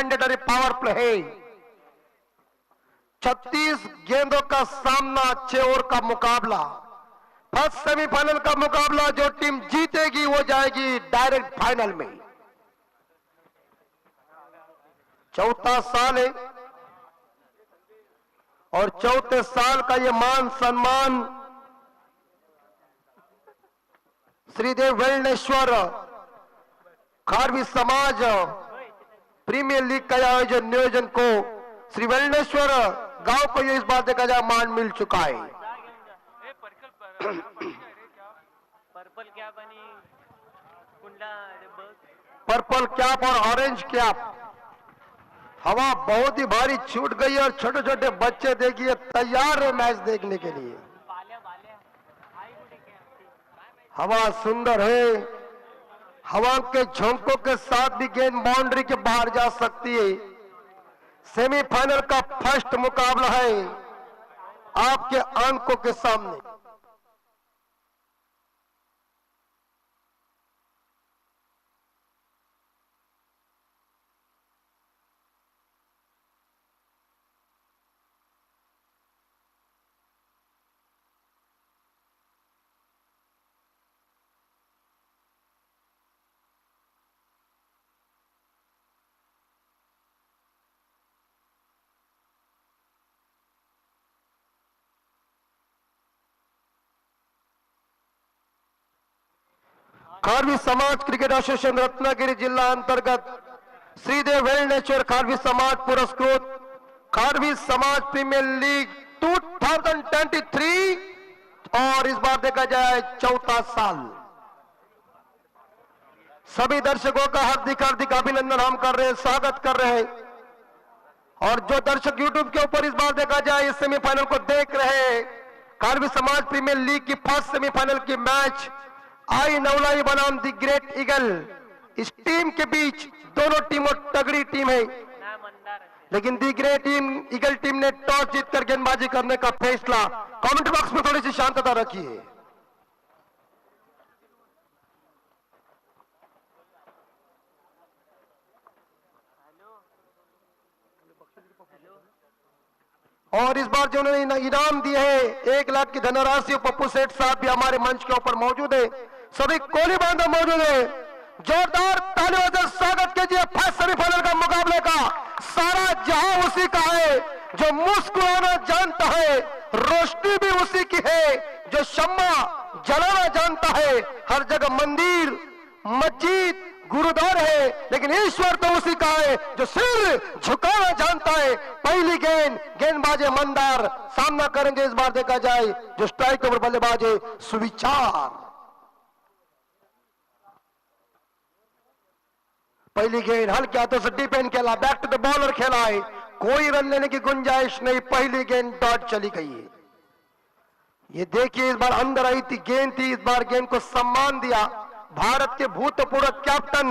Mandatory power play है। 36 गेंदों का सामना, 6 ओवर का मुकाबला। फर्स्ट सेमीफाइनल का मुकाबला, जो टीम जीतेगी वो जाएगी डायरेक्ट फाइनल में। चौथा साल है और चौथे साल का ये मान सम्मान श्रीदेव वेलनेश्वर खारवी समाज प्रीमियर लीग का आयोजन नियोजन को श्री वेलनेश्वर गांव को ये इस बात देखा जाए मान मिल चुका है। पर्पल क्या बनी कुंडा पर्पल कैप और ऑरेंज कैप। हवा बहुत ही भारी छूट गई और छोटे छोटे बच्चे देखिए तैयार है मैच देखने के लिए। हवा सुंदर है, हवा के झोंकों के साथ भी गेंद बाउंड्री के बाहर जा सकती है। सेमीफाइनल का फर्स्ट मुकाबला है आपके आंखों के सामने। खारवी समाज क्रिकेट एसोसिएशन रत्नागिरी जिला अंतर्गत श्रीदेव वेलनेश्वर खारवी समाज पुरस्कृत खारवी समाज प्रीमियर लीग 2023 और इस बार देखा जाए चौथा साल। सभी दर्शकों का हार्दिक हार्दिक अभिनंदन हम कर रहे हैं, स्वागत कर रहे हैं। और जो दर्शक यूट्यूब के ऊपर इस बार देखा जाए इस सेमीफाइनल को देख रहे हैं, खारवी समाज प्रीमियर लीग की फर्स्ट सेमीफाइनल की मैच आई नवलाई बनाम the Great eagle, is team K beach दोनों टीमों तगड़ी टीम है, लेकिन दी ग्रेट ईगल टीम ने टॉस जीतकर गेंदबाजी करने का फैसला। कमेंट बॉक्स में थोड़ी सी शांतता रखिए। और इस बार जो उन्होंने इनाम दिए हैं 1 लाख की धनराशि, पप्पू सेठ साहब भी हमारे मंच के ऊपर मौजूद है, सभी कोहली बांधव मौजूद है। जोरदार तालियों से स्वागत कीजिए फर्स्ट सेमीफाइनल का मुकाबले का। सारा जहां उसी का है, जो मुस्कुराना जानता है, रोशनी भी उसी की है, जो शम्मा जलाना जानता है। हर जगह मंदिर मस्जिद गुरुद्वार है, लेकिन ईश्वर तो उसी का है जो सिर झुकाना जानता है। पहली गेंदबाज मंदार सामना करेंगे इस बार देखा जाए जो स्ट्राइक ओवर बल्लेबाज है सुविचार। पहली गेंद हल्के हाथों से डीप एंड खेला, बैक टू द बॉलर खेला है, कोई रन लेने की गुंजाइश नहीं। पहली गेंद डॉट चली गई है। ये देखिए इस बार अंदर आई थी गेंद थी, इस बार गेंद को सम्मान दिया भारत के भूतपूर्व captain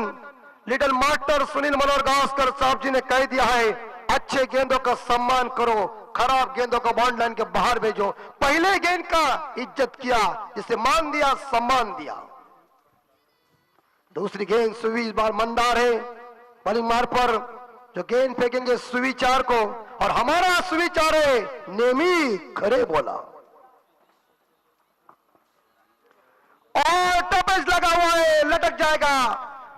little master Sunil Manohar Gavaskar साहब जी ने कह दिया है, अच्छे गेंदों का सम्मान करो, खराब गेंदों को बाउंड्री लाइन के बाहर भेजो। पहले गेंद का इज्जत किया, जिसे मान दिया सम्मान दिया। दूसरी गेंद सुवी इस बार मंदार है, बॉलिंग मार पर जो गेंद फेंकेंगे सुविचार को, और हमारा सुविचार है नेमी खरे बोला। और टपस लगा हुआ है, लटक जाएगा।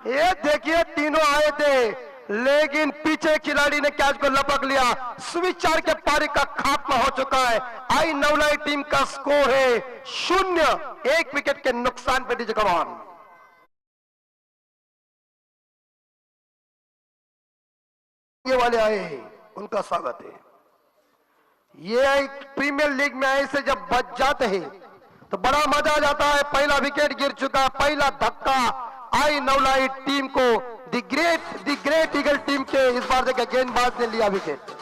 ये देखिए तीनों आए थे, लेकिन पीछे खिलाड़ी ने कैच को लपक लिया। सुविचार के पारी का खात्मा हो चुका है। आई नवलाई टीम का स्कोर है 0, 1 विकेट के नुकसान पे डीजे कमान। ये वाले आए हैं, उनका स्वागत है। ये प्रीमियर लीग में ऐसे जब बच जाते हैं तो बड़ा मजा आ जाता है। पहला विकेट गिर चुका, पहला धक्का आई नवलाई टीम को, दी ग्रेट ईगल टीम के इस बार देखिए गेंदबाज ने लिया विकेट।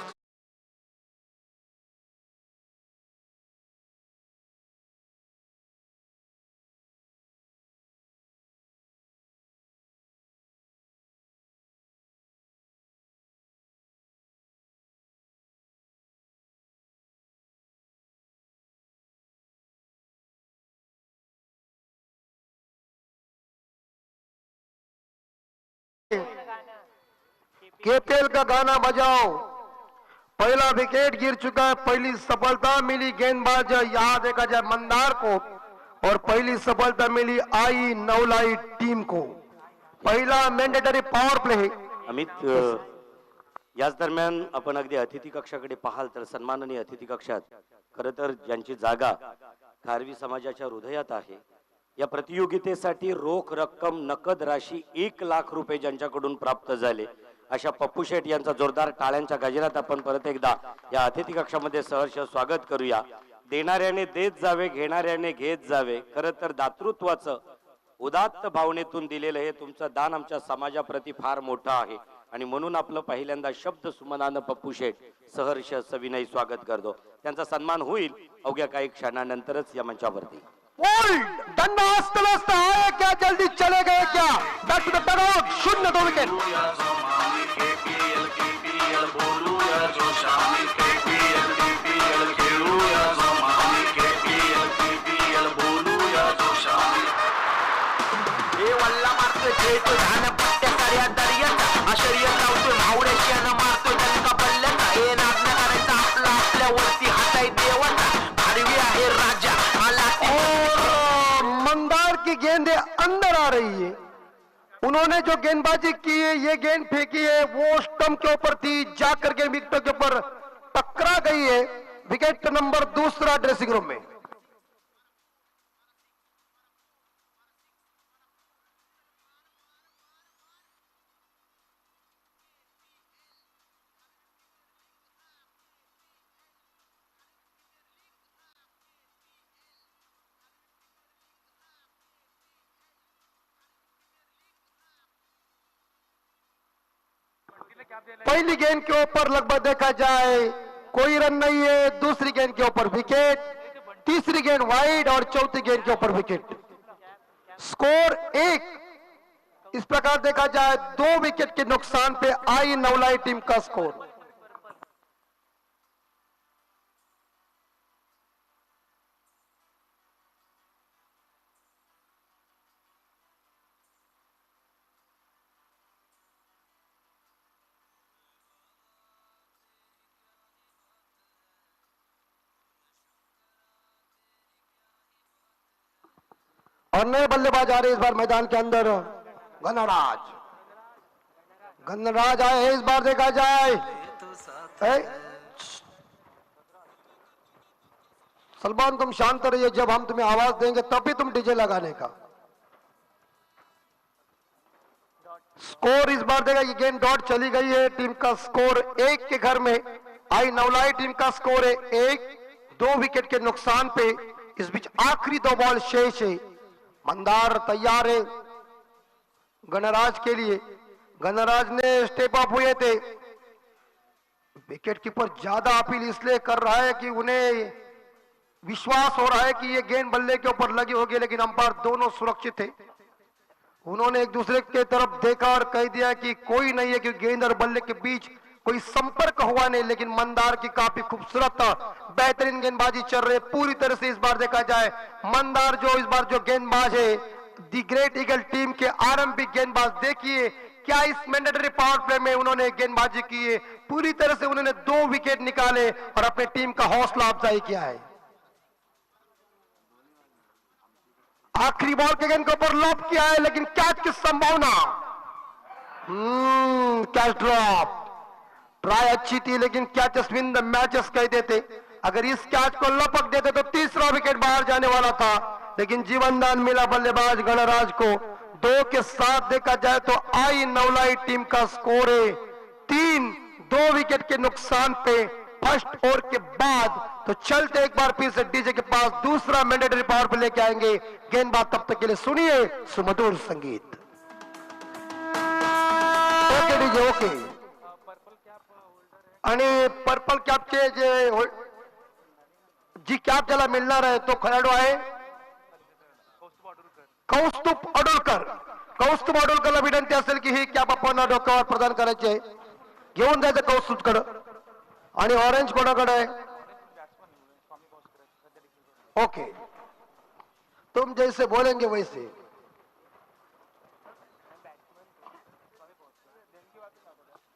केपीएल का गाना बजाओ। पहला विकेट गिर चुका है, पहली सफलता मिली गेंदबाज यहां देखा जाए मंदार को, और पहली सफलता मिली आई नवलाई टीम को। पहिला मॅन्डेटरी पॉवर प्ले। अमित, याच दरम्यान आपण अगदी अतिथी कक्षाकडे पाहाल तर सन्माननीय अतिथी कक्षात खरं तर ज्यांची जागा खारवी समाजाच्या हृदयात आहे, या प्रतियोगितेसाठी रोख रक्कम नकद राशी 1 लाख रुपये ज्यांच्याकडून प्राप्त झाले अशा पप्पू शेठ यांचा जोरदार टाळ्यांच्या गजरात आपण परत एकदा या अतिथी कक्षामध्ये सहर्ष स्वागत करूया। देणाऱ्याने देत जावे, घेणाऱ्याने घेत जावे। खरं तर दातृत्वाचं उदात्त भावनेतून दिलेलं हे तुमचं दान आमच्या समाजाप्रती फार मोठं आहे, आणि म्हणून आपलं पहिल्यांदा शब्द सुमनानं पप्पू शेठ सहर्ष सविनय स्वागत करतो। त्यांचा सन्मान होईल अवघ्या काही क्षणानंतरच या मंचावरती। दंड असता आए क्या, जल्दी चले गए क्या? Back to the dugout, 0-2 wicket. हे वल्ला मारतोय खेळतो धान पट्ट्या कार्या दर्याचा, आश्चर्य लावतो नावड्याच्यानं मारतो डंका पल्ल्याचा। हे नागना करायचा आपला आपल्यावरती हाताय देवाचा, भारवी आहे राजा आला। और मंदार की गेंदें अंदर आ रही है। उन्होंने जो गेंदबाजी की है, ये गेंद फेंकी है, वो स्टंप के ऊपर थी, जाकर के विकेटों के ऊपर टकरा गई है। विकेट नंबर 2 ड्रेसिंग रूम में। पहली गेंद के ऊपर लगभग देखा जाए कोई रन नहीं है, दूसरी गेंद के ऊपर विकेट, तीसरी गेंद वाइड और चौथी गेंद के ऊपर विकेट। स्कोर 1। इस प्रकार देखा जाए 2 विकेट के नुकसान पे आई नवलाई टीम का स्कोर। और नए बल्लेबाज आ रहे इस बार मैदान के अंदर, गणराज। गणराज आए हैं इस बार देखा जाए। सलमान तुम शांत रहिए, जब हम तुम्हें आवाज देंगे तभी तुम डीजे लगाने का। स्कोर इस बार देखा, ये गेंद डॉट चली गई है। टीम का स्कोर 1 के घर में। आई नवलाई टीम का स्कोर है 1, 2 विकेट के नुकसान पे। इस बीच आखिरी 2 बॉल शेष है। मंदार तैयार है गणराज के लिए। गणराज ने स्टेप अप हुए थे। विकेट कीपर ज्यादा अपील इसलिए कर रहा है कि उन्हें विश्वास हो रहा है कि ये गेंद बल्ले के ऊपर लगी होगी, लेकिन अंपायर दोनों सुरक्षित थे। उन्होंने एक दूसरे के तरफ देखा और कह दिया कि कोई नहीं है, कि गेंद और बल्ले के बीच कोई संपर्क हुआ नहीं। लेकिन मंदार की काफी खूबसूरत बेहतरीन गेंदबाजी चल रही है पूरी तरह से। इस बार देखा जाए मंदार इस बार जो गेंदबाज है, दी ग्रेट ईगल टीम के आरंभिक गेंदबाज, देखिए क्या इस मैंडेटरी पावर प्ले में उन्होंने गेंदबाजी की है। पूरी तरह से उन्होंने 2 विकेट निकाले और अपनी टीम का हौसला अफजाई किया है। आखिरी बॉल के गेंद के ऊपर लॉप किया है, लेकिन कैच की संभावना। Catch drop. ट्राई अच्छी थी, लेकिन कैचेस विन द मैचेस कह देते। अगर इस कैच को लपक देते तो तीसरा विकेट बाहर जाने वाला था, लेकिन जीवनदान मिला बल्लेबाज गणराज को। 2 के साथ देखा जाए तो आई नवलाई टीम का स्कोर है 3, 2 विकेट के नुकसान पे फर्स्ट ओवर के बाद। तो चलते एक बार फिर से डीजे के पास दूसरा मैंडेटरी पावर पे लेके आएंगे गेंदबाज। तब तक के लिए सुनिए सुमधुर संगीत। Okay DJ, okay. आणि पर्पल कॅपचे जे जी कॅप ज्याला मिळणार आहे तो खेळाडू आहे कौस्तुभ अडुलकर। कौस्तुभ अडुलकरला विनंती असेल की ही कॅप आपण डोक्यावर प्रदान करायची आहे। घेऊन जायचं कौस्तुभकडे। आणि ऑरेंज कोणाकडे आहे? ओके, तुम जैसे बोलेंगे वैसे।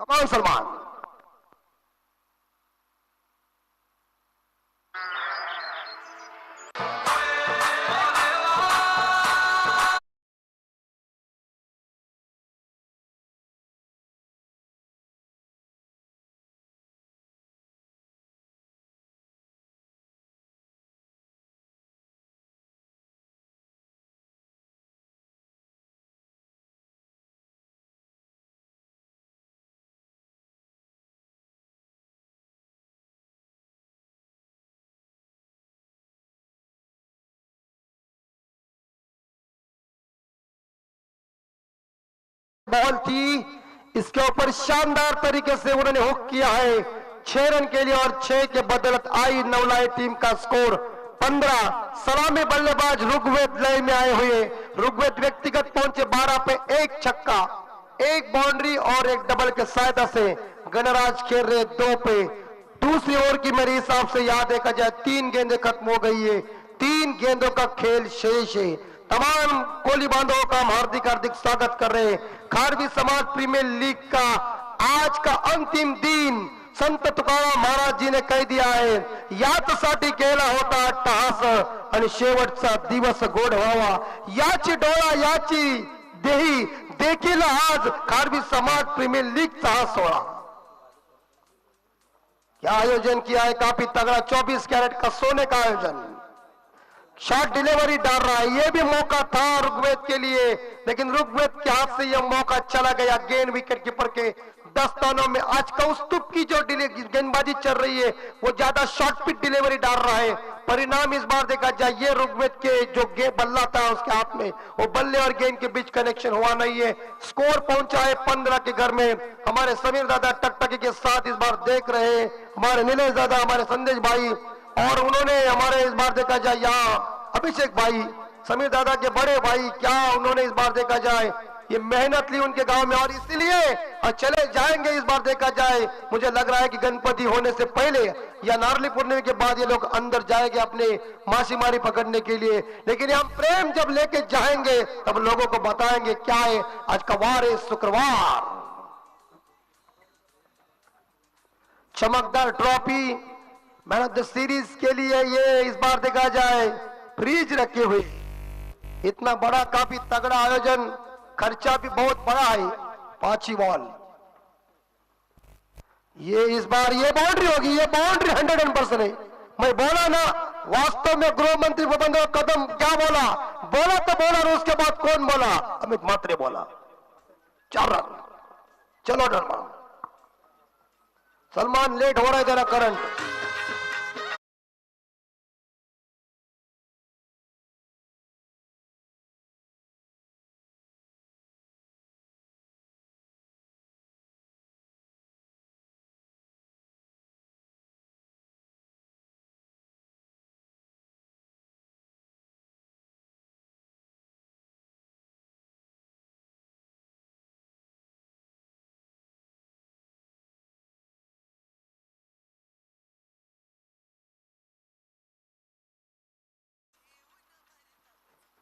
कमान सलमान। बॉल थी, इसके ऊपर शानदार तरीके से उन्होंने हुक किया है 6 रन के लिए और 6 के बदौलत आई नवलाई टीम का स्कोर 15। सलामी बल्लेबाज ऋग्वेद लय में आए हुए। ऋग्वेद व्यक्तिगत पहुंचे 12 पे 1 छक्का, 1 बाउंड्री और 1 डबल के सहायता से। गणराज खेल रहे 2 पे। दूसरी ओवर की मेरे हिसाब से याद देखा जाए 3 गेंदें खत्म हो गई है, 3 गेंदों का खेल शेष है। तमाम कोहली बांधवों का हम हार्दिक हार्दिक स्वागत कर रहे हैं। खारवी समाज प्रीमियर लीग का आज का अंतिम दिन संत तुकाराम महाराज जी ने कह दिया है, याचसाठी केला होता अट्टहास आणि शेवटचा दिवस गोड व्हावा। याची डोळा याची देही देखील आज खारवी समाज प्रीमियर लीग चा सोहळा। क्या आयोजन किया है, काफी तगड़ा 24 कैरेट का सोने का आयोजन। शॉट डिलीवरी डाल रहा है, यह भी मौका था ऋग्वेद के लिए, लेकिन ऋग्वेद के हाथ से यह मौका चला गया। गेंद विकेट कीपर के दस्तानों में। आज कौस्तुभ की जो गेंदबाजी चल रही है वो ज्यादा शॉर्ट पिच डिलीवरी डाल रहा है। परिणाम इस बार देखा जाए ये ऋग्वेद के जो बल्ला था उसके हाथ में, वो बल्ले और गेंद के बीच कनेक्शन हुआ नहीं है। स्कोर पहुंचा है 15 के घर में। हमारे समीर दादा टकटकी के साथ इस बार देख रहे हैं, हमारे नीलेश दादा, हमारे संदेश भाई, और उन्होंने हमारे इस बार देखा जाए यहाँ अभिषेक भाई, समीर दादा के बड़े भाई, क्या उन्होंने इस बार देखा जाए ये मेहनत ली उनके गांव में, और इसलिए चले जाएंगे इस बार देखा जाए। मुझे लग रहा है कि गणपति होने से पहले या नारली पूर्णिमा के बाद ये लोग अंदर जाएंगे अपने मासी मारी पकड़ने के लिए। लेकिन हम प्रेम जब लेके जाएंगे तब लोगों को बताएंगे क्या है। आज का वार है शुक्रवार। चमकदार trophy man of the series के लिए ये इस बार देखा जाए फ्रीज रखे हुए। इतना बड़ा काफी तगड़ा आयोजन, खर्चा भी बहुत बड़ा है। 5 बॉल, ये इस बार ये बाउंड्री होगी, ये बाउंड्री 100% है। मैं बोला ना, वास्तव में गृह मंत्री भूपेंद्र कदम क्या बोला तो बोला, और उसके बाद कौन बोला? अमित मात्रे बोला। 4 रन। चलो डरमा, सलमान लेट हो रहा है तेरा करंट।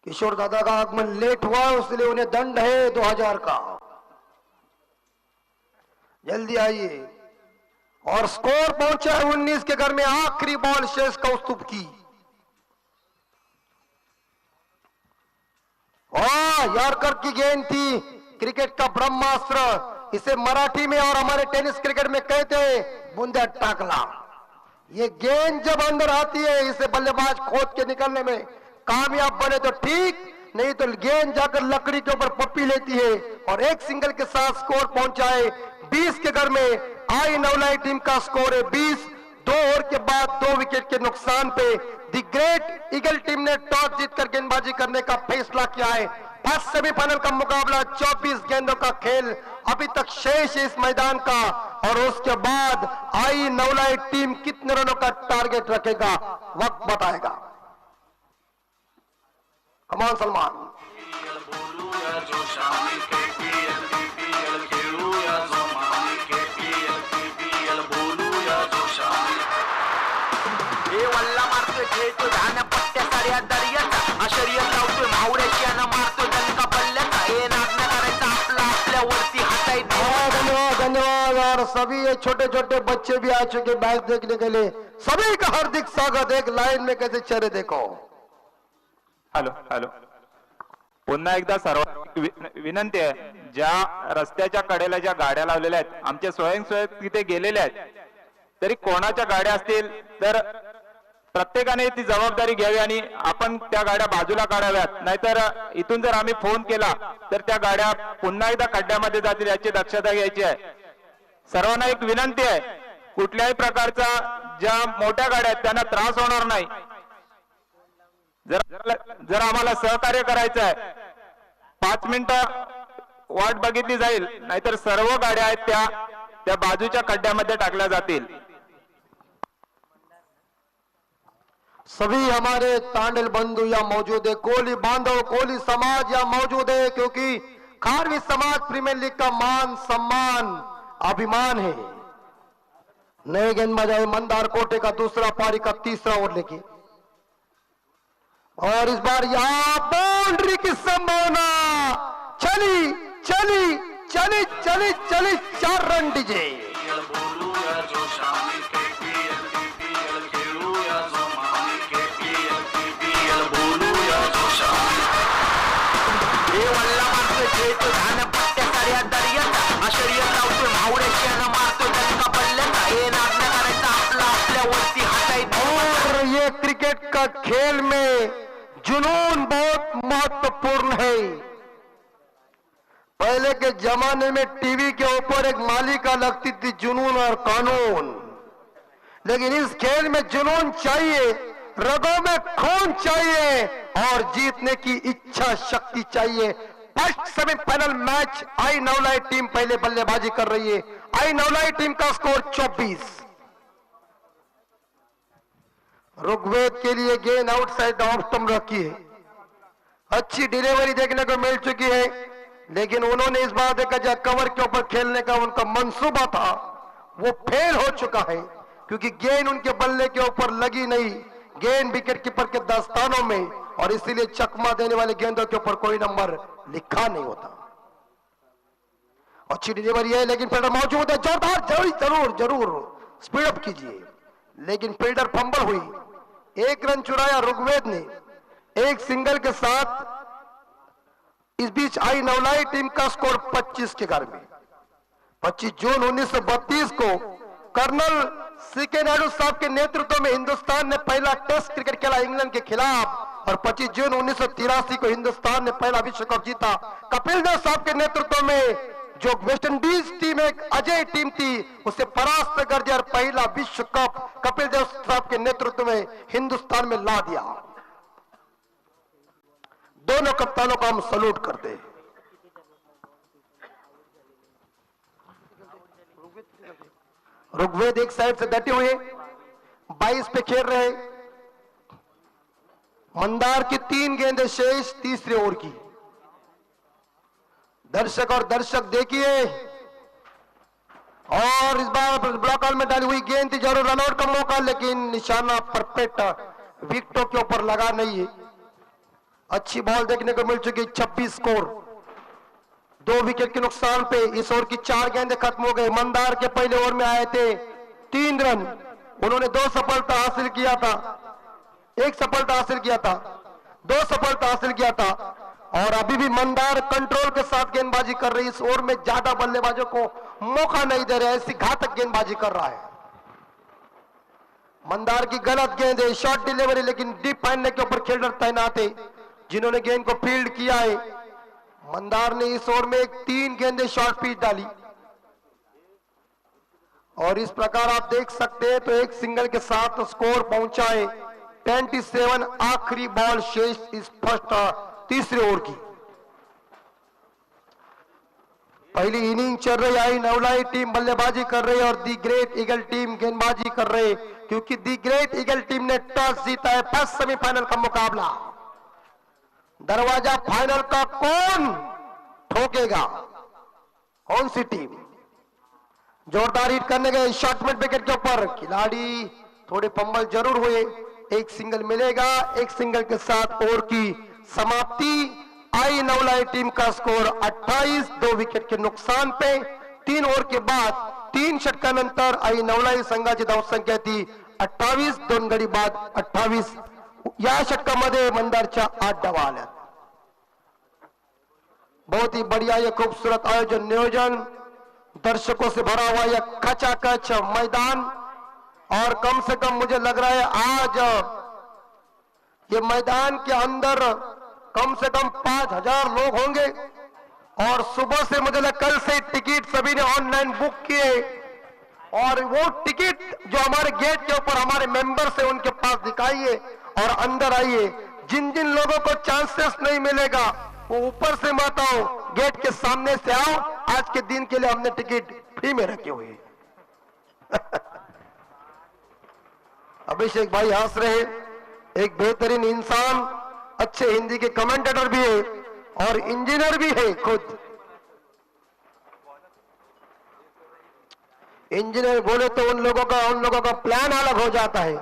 किशोर दादा का आगमन लेट हुआ, इसलिए उन्हें दंड है 2000 का। जल्दी आइए। और स्कोर पहुंचा है 19 के घर में। आखिरी बॉल शेष कौस्तुभ की। यार्कर की गेंद थी, क्रिकेट का ब्रह्मास्त्र। इसे मराठी में और हमारे टेनिस क्रिकेट में कहते हैं बूंदा टाकला। ये गेंद जब अंदर आती है, इसे बल्लेबाज खोद के निकलने में कामयाब बने तो ठीक, नहीं तो गेंद जाकर लकड़ी के ऊपर पप्पी लेती है। और एक सिंगल के साथ स्कोर पहुंचा है 20 के घर में। आई नवलाई टीम का स्कोर है 20। 2 ओवर के बाद 2 विकेट के नुकसान पे दी ग्रेट ईगल टीम ने टॉस जीतकर गेंदबाजी करने का फैसला किया है। फर्स्ट सेमीफाइनल का मुकाबला 24 गेंदों का खेल अभी तक शेष है इस मैदान का, और उसके बाद आई नवलाई टीम कितने रनों का टारगेट रखेगा वक्त बताएगा। कमान सलमान। हे वल्ला मारतोय, खेळतो धान पट्ट्या साऱ्या दर्याचा, शर्यत लावतोय मावड्याची आणि मारतोय दणका पल्ल्याचा। हे नाद न करायचा आपला आपल्यावरती हाताय। धन्यवाद धन्यवाद और सभी ये छोटे छोटे बच्चे भी आ चुके मैच देखने के लिए। सभी का हार्दिक स्वागत। एक लाइन में कैसे चेहरे देखो। हॅलो हॅलो पुन्हा एकदा सर्व विनंती आहे, ज्या रस्त्याच्या कडेला ज्या गाड्या लावलेल्या आहेत आमचे स्वयंसेवक तिथे गेलेले आहेत, तरी कोणाच्या गाड्या असतील तर प्रत्येकाने ती जबाबदारी घ्यावी आणि आपण त्या गाड्या बाजूला काढाव्यात, नाहीतर इथून जर आम्ही फोन केला तर त्या गाड्या पुन्हा एकदा खड्ड्यामध्ये जातील याची दक्षता घ्यायची आहे। सर्वांना एक विनंती आहे, कुठल्याही प्रकारचा ज्या मोठ्या गाड्या आहेत त्यांना त्रास होणार नाही। जर आम्हाला सहकार्य करायचं आहे 5 मिनिटं वाट बघितली जाईल, नाहीतर सर्व गाड्या आहेत त्या बाजूच्या खड्ड्यामध्ये टाकल्या जातील। सभी हमारे तांडल बंधु यहाँ मौजूद है, कोहली बांधव कोहली समाज यहाँ मौजूद है, क्योंकि खारवी समाज प्रीमियर लीग का मान सम्मान अभिमान है। नए गेंदबाज आए मंदार कोटे का दूसरा पारी का तीसरा ओवर लेके, और इस बार यहां बाउंड्री की संभावना। चली चली चली चली चली 4 रन डीजे। और ये क्रिकेट का खेल में जुनून बहुत महत्वपूर्ण है। पहले के जमाने में टीवी के ऊपर एक मालिका लगती थी, जुनून और कानून, लेकिन इस खेल में जुनून चाहिए, रगों में खून चाहिए और जीतने की इच्छा शक्ति चाहिए। First semifinal match Aai Navlai team पहले बल्लेबाजी कर रही है। आई नवलाई टीम का स्कोर 24। ऋग्वेद के लिए गेंद आउटसाइड ऑफ स्टंप रखी है। अच्छी डिलीवरी देखने को मिल चुकी है, लेकिन उन्होंने इस बार देखा जाए कवर के ऊपर खेलने का उनका मंसूबा था वो फेल हो चुका है, क्योंकि गेंद उनके बल्ले के ऊपर लगी नहीं, गेंद विकेट कीपर के दस्तानों में, और इसीलिए चकमा देने वाले गेंदों के ऊपर कोई नंबर लिखा नहीं होता। अच्छी डिलीवरी है, लेकिन फील्डर मौजूद है। जोरदार जरूर जरूर स्पीड अप कीजिए, लेकिन फील्डर फंबल हुई। 1 रन चुराया ऋग्वेद ने, एक सिंगल के साथ। इस बीच आई नवलाई टीम का स्कोर 25 के घर में। 25 जून 1932 को कर्नल सीके नायडू साहब के नेतृत्व में हिंदुस्तान ने पहला टेस्ट क्रिकेट खेला इंग्लैंड के खिलाफ, और 25 जून 1983 को हिंदुस्तान ने पहला विश्व कप जीता। कपिल देव साहब के नेतृत्व में जो वेस्ट इंडीज टीम एक अजय टीम थी उसे परास्त कर दिया, और पहला विश्व कप कपिल देव साहब के नेतृत्व में हिंदुस्तान में ला दिया। दोनों कप्तानों को हम सलूट करते हैं। ऋग्वेद एक साइड से डटे हुए 22 पे खेल रहे। मंदार की 3 गेंदें शेष तीसरे ओवर की। दर्शक देखिए, और इस बार ब्लॉक आउट में डाली हुई गेंद थी, जरूर रनआउट का मौका, लेकिन निशाना परफेक्ट विकेटों के ऊपर लगा नहीं है। अच्छी बॉल देखने को मिल चुकी। 26 स्कोर, 2 विकेट के नुकसान पे इस ओवर की 4 गेंदें खत्म हो गए। मंदार के पहले ओवर में आए थे 3 रन, उन्होंने 2 सफलता हासिल किया था, 1 सफलता हासिल किया था, 2 सफलता हासिल किया था, और अभी भी मंदार कंट्रोल के साथ गेंदबाजी कर रही है। इस ओवर में ज्यादा बल्लेबाजों को मौका नहीं दे रहे, ऐसी घातक गेंदबाजी कर रहा है। मंदार की गलत गेंद है, शॉर्ट डिलीवरी, लेकिन डीप फाइनल के ऊपर फील्डर तैनात है जिन्होंने गेंद को फील्ड किया है। मंदार ने इस ओवर में 3 गेंदें शॉर्ट पिच डाली, और इस प्रकार आप देख सकते हैं तो एक सिंगल के साथ स्कोर पहुंचा है 27। आखिरी बॉल शेष इस फर्स्ट तीसरे ओवर की। पहली इनिंग चल रही, आई नवलाई टीम बल्लेबाजी कर रही है और दी ग्रेट ईगल टीम गेंदबाजी कर रही है, क्योंकि दी ग्रेट ईगल टीम ने टॉस जीता है। फर्स्ट सेमीफाइनल का मुकाबला, दरवाजा फाइनल का कौन ठोकेगा, कौन सी टीम। जोरदार हिट करने गए शॉर्ट मिड विकेट के ऊपर, खिलाड़ी थोड़े फंबल जरूर हुए। एक सिंगल मिलेगा, एक सिंगल के साथ ओवर की समाप्ति। आई नवलाई टीम का स्कोर 28, 2 विकेट के नुकसान पे। 3 ओवर के बाद 3 षटकानंतर आई नवलाई संघाची धावसंख्या ती 28, 2 गडी बाद 28. या षटकामध्ये मंदारच्या 8 धावा आल्या. बहुत ही बढ़िया ये खूबसूरत आयोजन नियोजन, दर्शकों से भरा हुआ यह खचाखच मैदान, और कम से कम मुझे लग रहा है आज ये मैदान के अंदर कम से कम 5000 लोग होंगे. और सुबह से मुझे लगा कल से टिकट सभी ने ऑनलाइन बुक किए, और वो टिकट जो हमारे गेट के ऊपर हमारे मेंबर से उनके पास दिखाइए और अंदर आइए. जिन जिन लोगों को चांसेस नहीं मिलेगा वो ऊपर से मत आओ, गेट के सामने से आओ. आज के दिन के लिए हमने टिकट फ्री में रखे हुए हैं. अभिषेक भाई हंस रहे, एक बेहतरीन इंसान, अच्छे हिंदी के कमेंटेटर भी है और इंजीनियर भी है. खुद इंजीनियर बोले तो उन लोगों का प्लान अलग हो जाता है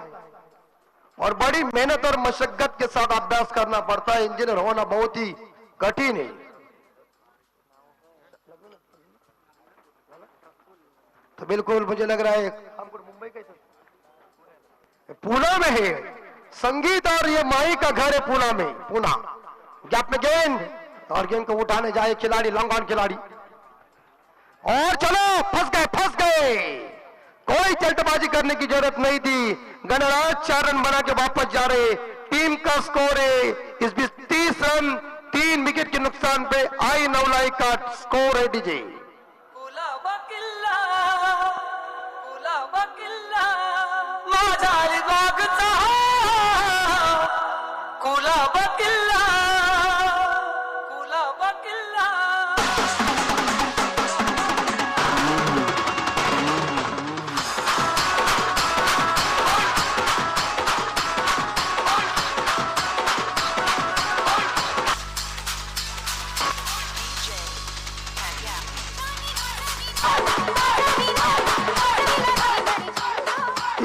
और बड़ी मेहनत और मशक्कत के साथ अभ्यास करना पड़ता है. इंजीनियर होना बहुत ही कठिन है. तो बिल्कुल मुझे लग रहा है हमको मुंबई का पूना में है संगीत, और ये माई का घर है पूना में. पूना गैप में गेंद, और गेंद को उठाने जाए खिलाड़ी, लॉन्ग ऑन खिलाड़ी, और चलो फंस गए. कोई जल्दबाजी करने की जरूरत नहीं थी. गणराज 4 रन बना के वापस जा रहे. टीम का स्कोर है इस बीच 30 रन, 3 विकेट के नुकसान पे आई नवलाई का स्कोर है. DJ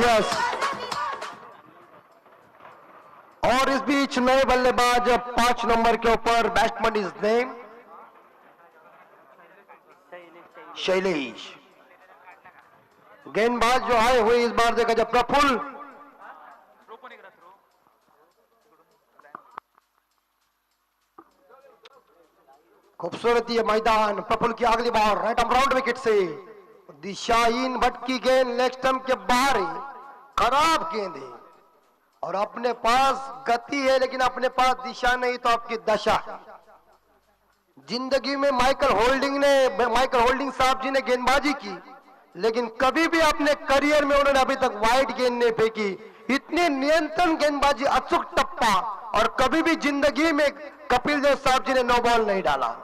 yes. और इस बीच नए बल्लेबाज 5 नंबर के ऊपर बैट्समैन इज नेम शैलेश. गेंदबाज जो आए हुए इस बार देखा जब प्रफुल्ल, खूबसूरत ये मैदान. प्रफुल्ल की अगली बार राइट आर्म राउंड विकेट से दिशाहीन भटकी गेंद लेग स्टंप के बाहर है. खराब गेंद है और अपने पास गति है लेकिन अपने पास दिशा नहीं तो आपकी दशा है. जिंदगी में माइकल होल्डिंग साहब जी ने गेंदबाजी की, लेकिन कभी भी अपने करियर में उन्होंने अभी तक वाइड गेंद नहीं फेंकी. इतनी नियंत्रण गेंदबाजी, अचूक टप्पा, और कभी भी जिंदगी में कपिल देव साहब जी ने नो बॉल नहीं डाला.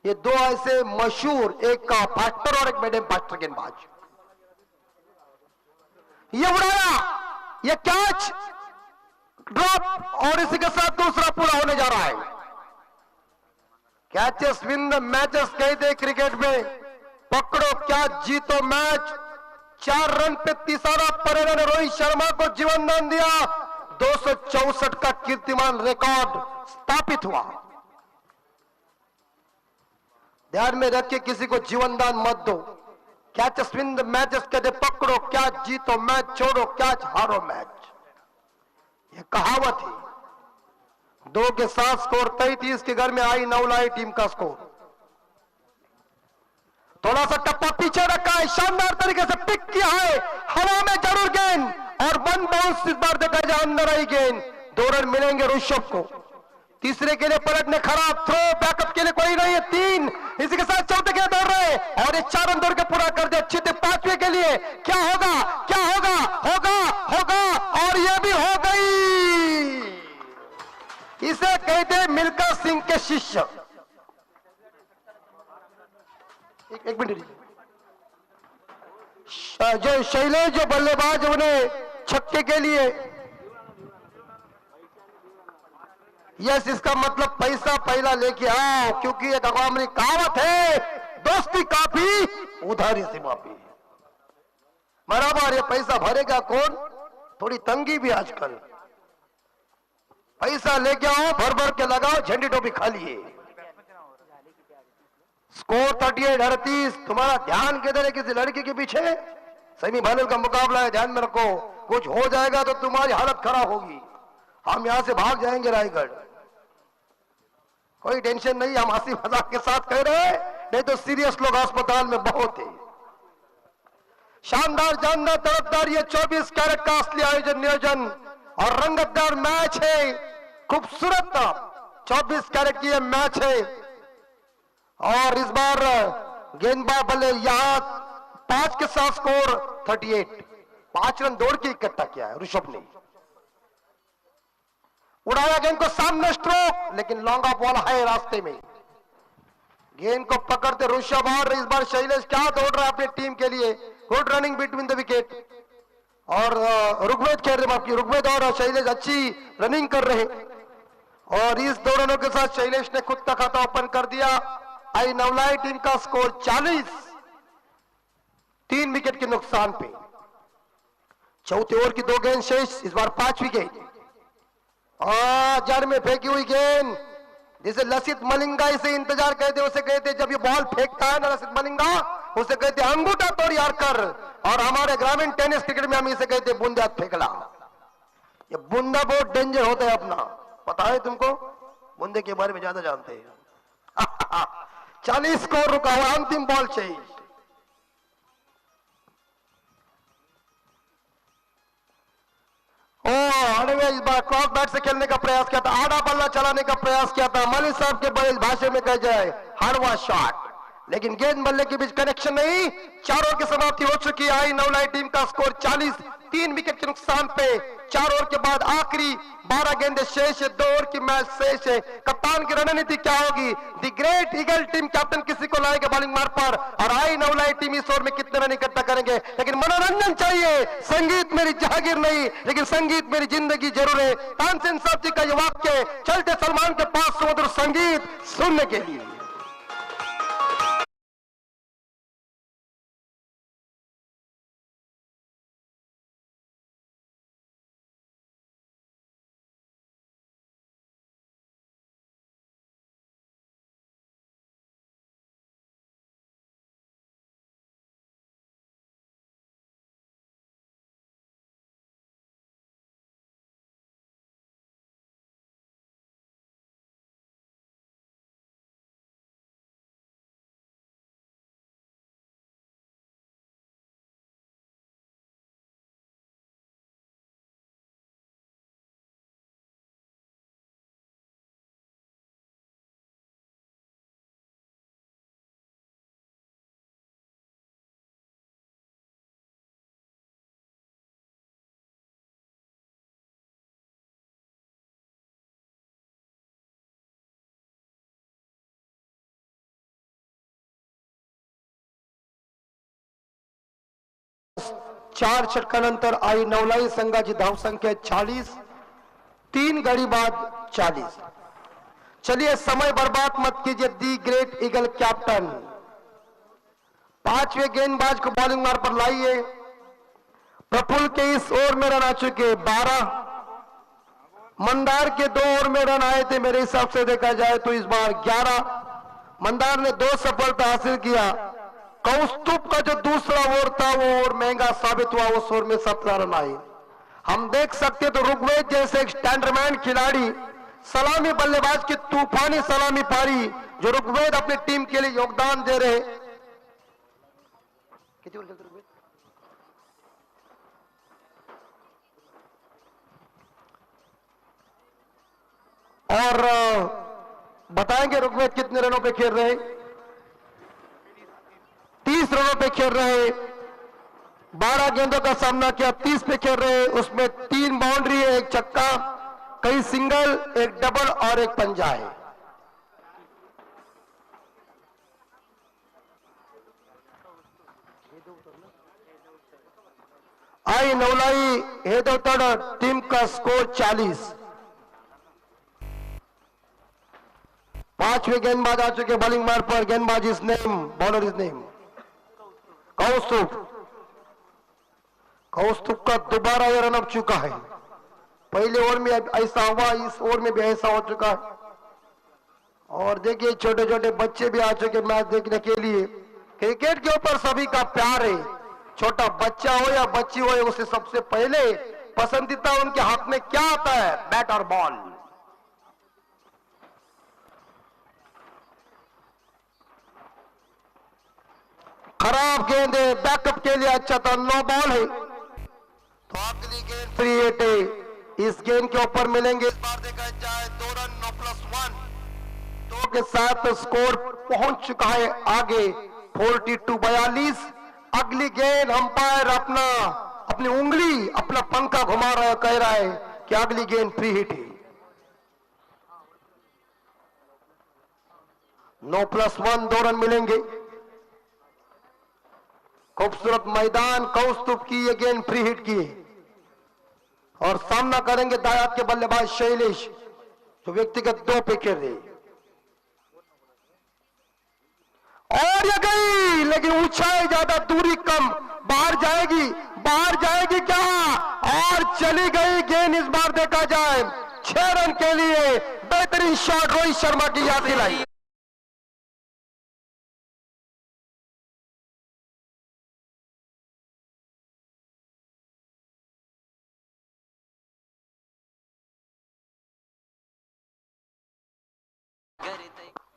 ये दो ऐसे मशहूर, एक का फास्टर और एक मीडियम फास्टर गेंदबाज. ये उड़ाया, ये कैच ड्रॉप, और इसी के साथ दूसरा पूरा होने जा रहा है. कैचेस विन द मैचेस कहते क्रिकेट में. पकड़ो क्या जीतो मैच. 4 रन पे तीसरा परेरा ने रोहित शर्मा को जीवन दान दिया. 264 का कीर्तिमान रिकॉर्ड स्थापित हुआ. ध्यान में रखिए, किसी को जीवन दान मत दो. कैचेस विन द मैचेस कहते पकड़ो क्या जीतो मैच, छोड़ो कैच हारो मैच. यह कहावत है. 2 के साथ स्कोर 33 के घर में आई नवलाई टीम का स्कोर. थोड़ा सा टप्पा पीछे रखा है, शानदार तरीके से पिक किया है, हवा में जरूर गेंद, और 1 बाउंस इस बार देखा जाए अंदर आई गेंद. 2 रन मिलेंगे ऋषभ को. तीसरे के लिए पलटने खराब थ्रो, बैकअप के लिए कोई नहीं है. 3, इसी के साथ चौथे के लिए दौड़ रहे और ये 4 रन दौड़ के पूरा कर दिया. अच्छी 5वें के लिए क्या होगा, क्या होगा, होगा, होगा, और ये भी हो गई. इसे कहते हैं मिल्खा सिंह के शिष्य. एक मिनट, जो शैलेश जो बल्लेबाज उन्हें छक्के के लिए, यस, इसका मतलब पैसा पहला लेके आओ, क्योंकि एक अवामी कहावत है, दोस्ती काफी उधारी से माफी. बराबर. ये पैसा भरेगा कौन? थोड़ी तंगी भी आजकल. पैसा लेके आओ, भर भर के लगाओ, झंडी टोपी खा लिए. स्कोर 38-38। तुम्हारा ध्यान किधर है? किसी लड़की के पीछे? सेमीफाइनल का मुकाबला है, ध्यान में रखो। कुछ हो जाएगा तो तुम्हारी हालत खराब होगी। हम यहां से भाग जाएंगे रायगढ़। कोई टेंशन नहीं, हम हंसी मजाक के साथ कह रहे हैं, नहीं तो सीरियस लोग अस्पताल में बहुत है। शानदार जानदार तड़पदार ये 24 कैरेट का असली आयोजन नियोजन और रंगतदार मैच है। खूबसूरत 24 कैरेट की ये मैच है। और इस बार गेंदबाज बल्ले यहां 5 के साथ स्कोर 38। 5 रन दौड़ के इकट्ठा किया है ऋषभ ने। उड़ाया गेंद को सामने स्ट्रोक, लेकिन लॉन्ग ऑफ बॉल है रास्ते में। गेंद को पकड़ते ऋषभ और इस बार शैलेश क्या दौड़ रहा है अपनी टीम के लिए। Good running between the wicket. और ऋग्वेद खेल रहे आपकी, ऋग्वेद और शैलेश अच्छी रनिंग कर रहे। और इस दो रनों के साथ शैलेश ने खुद का खाता ओपन कर दिया। आई नवलाई टीम का स्कोर 40, 3 विकेट के नुकसान पे। चौथे ओवर की 2 गेंद शेष, इस बार 5 विकेट। जड़ में फेंकी हुई गेंद, जिसे लसित मलिंगा इसे इंतजार कहते, उसे कहते जब ये बॉल फेंकता है ना लसित मलिंगा, उसे कहते अंगूठा तोड़ यार कर। और हमारे ग्रामीण टेनिस क्रिकेट में हम इसे कहते बूंदा फेंकला। ये बूंदा बहुत डेंजर होता है अपना, पता है तुमको? बूंदे के बारे में ज्यादा जानते हैं। 40 स्कोर रुका हुआ, अंतिम बॉल चाहिए। इस बार क्रॉस बैट से खेलने का प्रयास किया था, आड़ा बल्ला चलाने का प्रयास किया था। मलिक साहब के बड़े भाषा में कह जाए हरवा शॉट, लेकिन गेंद बल्ले के बीच कनेक्शन नहीं। 4 ओवर की समाप्ति हो चुकी है। आई नवलाई टीम का स्कोर 40, 3 विकेट के नुकसान पे। 4 ओवर के बाद आखिरी 12 गेंदें शेष है, 2 ओवर की मैच शेष है। कप्तान की रणनीति क्या होगी? The great eagle team captain किसी को लाएगा बॉलिंग मार पर, और आई नवलाई टीम इस ओवर में कितने रन इकट्ठा करेंगे। लेकिन मनोरंजन चाहिए, संगीत मेरी जहागीर नहीं, लेकिन संगीत मेरी जिंदगी जरूर है। तानसेन साहब जी का ये वाक्य, चलते सलमान के पास सुमधुर संगीत सुनने के लिए। चार षटकानंतर आई नवलाई संघाची धावसंख्या 40, 3 गडी बाद 40। चलिए समय बर्बाद मत कीजिए, दी ग्रेट ईगल कैप्टन 5वें गेंदबाज को बॉलिंग मार पर लाइए। प्रफुल्ल के इस ओवर में रन आ चुके 12, मंदार के 2 ओवर में रन आए थे। मेरे हिसाब से देखा जाए तो इस बार 11, मंदार ने 2 सफलता हासिल किया। कौस्तुभ का जो दूसरा ओवर था वो ओवर महंगा साबित हुआ, उस ओवर में 17 रन आए। हम देख सकते तो ऋग्वेद जैसे एक स्टैंडरमैन खिलाड़ी, सलामी बल्लेबाज की तूफानी सलामी पारी जो ऋग्वेद अपनी टीम के लिए योगदान दे रहे। कितनी ऋग्वेद? और बताएंगे ऋग्वेद कितने रनों पे खेल रहे? 30 रनों पे खेल रहे। 12 गेंदों का सामना किया, 30 पे खेल रहे। उसमें 3 बाउंड्री है, 1 छक्का, कई सिंगल, 1 डबल और 1 पंजा है। आई नवलाई हेदवतड़ टीम का स्कोर 40। 5वें गेंदबाज आ चुके बॉलिंग मार पर। गेंदबाज is name, bowler is name Kaustubh. Kaustubh का दोबारा यह रन अप चुका है। पहले ओवर में ऐसा हुआ, इस ओवर में भी ऐसा हो चुका है। और देखिए छोटे छोटे बच्चे भी आ चुके मैच देखने के लिए। क्रिकेट के ऊपर सभी का प्यार है, छोटा बच्चा हो या बच्ची हो, उसे सबसे पहले पसंदीदा उनके हाथ में क्या आता है? बैट और बॉल। खराब गेंद है, बैकअप के लिए अच्छा था, नो बॉल है। तो अगली गेंद फ्री हिट है, इस गेंद के ऊपर मिलेंगे इस बार देखा जाए 2 रन 9+1 2 के साथ स्कोर पहुंच चुका है आगे 42-42। अगली गेंद अंपायर अपनी उंगली अपना पंखा घुमा रहा है, कह रहा है कि अगली गेंद फ्री हिट है। 9+1 2 रन मिलेंगे। खूबसूरत मैदान, कौस्तुभ की ये गेंद फ्री हिट की है और सामना करेंगे दायाद के बल्लेबाज शैलेश, जो व्यक्तिगत 2 पे खेल रहे। और ये गई, लेकिन ऊंचाई ज्यादा, दूरी कम, बाहर जाएगी क्या? और चली गई गेंद। इस बार देखा जाए 6 रन के लिए बेहतरीन शॉट रोहित शर्मा की याद दिलाई।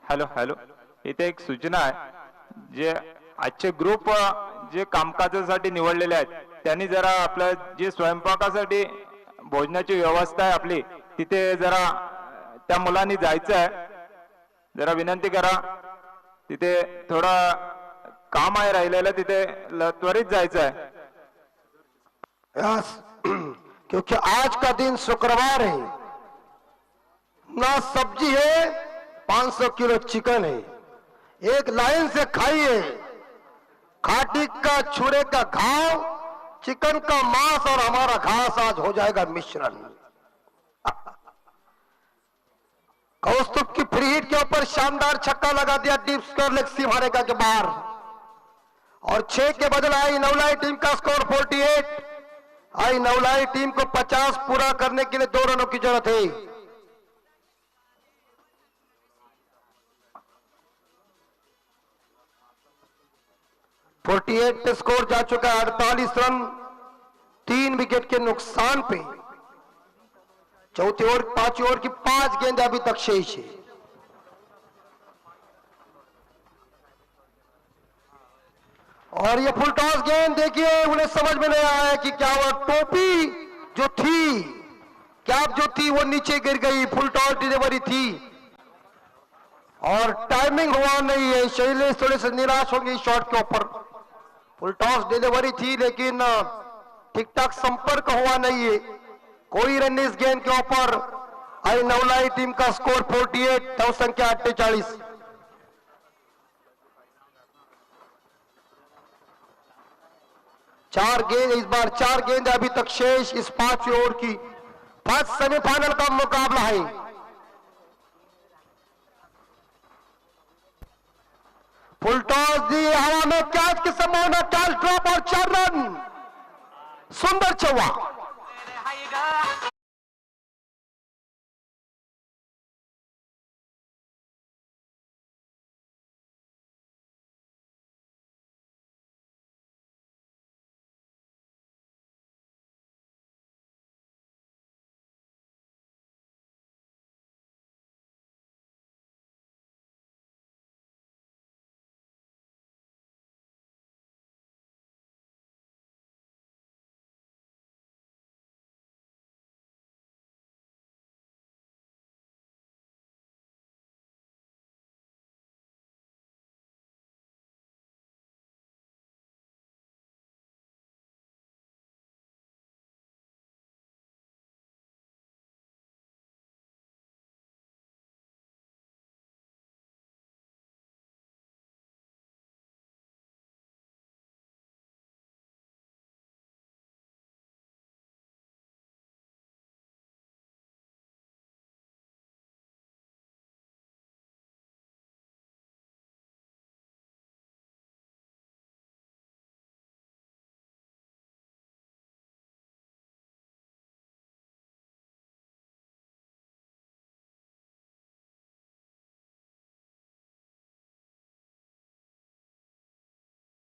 हॅलो हॅलो, इथे एक सूचना आहे. जे आजचे ग्रुप जे कामकाजासाठी निवडलेले आहेत त्यांनी जरा आपल्या जे स्वयंपाकासाठी भोजनाची व्यवस्था आहे आपली, तिथे जरा त्या मुलांनी जायचं आहे. जरा विनंती करा, तिथे थोडा काम आहे राहिलेलं, तिथे त्वरित जायचं आहे. यस, क्योंकि आज का दिन शुक्रवार है, ना सब्जी है, 500 किलो चिकन है, एक लाइन से खाइए। खाटी का छुरे का घाव, चिकन का मांस और हमारा घास आज हो जाएगा मिश्रण। कौस्तुभ की फ्री हिट के ऊपर शानदार छक्का लगा दिया डीप स्कोर लेग सीमारेखा के बाहर, और 6 के बदले आई नवलाई टीम का स्कोर 48। आई नवलाई टीम को 50 पूरा करने के लिए 2 रनों की जरूरत है। फोर्टी पे स्कोर जा चुका है 48 रन 3 विकेट के नुकसान पे। चौथी ओवर 5वीं ओवर की 5 गेंदें अभी तक शेष है। और ये फुल टॉस गेंद देखिए, उन्हें समझ में नहीं आया कि क्या वो टोपी जो थी, कैप जो थी वो नीचे गिर गई। फुल टॉस डिलीवरी थी और टाइमिंग हुआ नहीं है। शैलेश थोड़े से निराश होंगे इस शॉट के ऊपर। फुल टॉस डिलीवरी थी लेकिन ठीक ठाक संपर्क हुआ नहीं है। कोई रन इस गेंद के ऊपर। आई नवलाई टीम का स्कोर 48, तव संख्या 48। चार गेंद इस बार 4 गेंद अभी तक शेष इस 5वीं ओवर की। 5 सेमीफाइनल का मुकाबला है। फुल टॉस दी, हवा में कैच की संभावना, कैच ड्रॉप और 4 रन। सुंदर चौवा।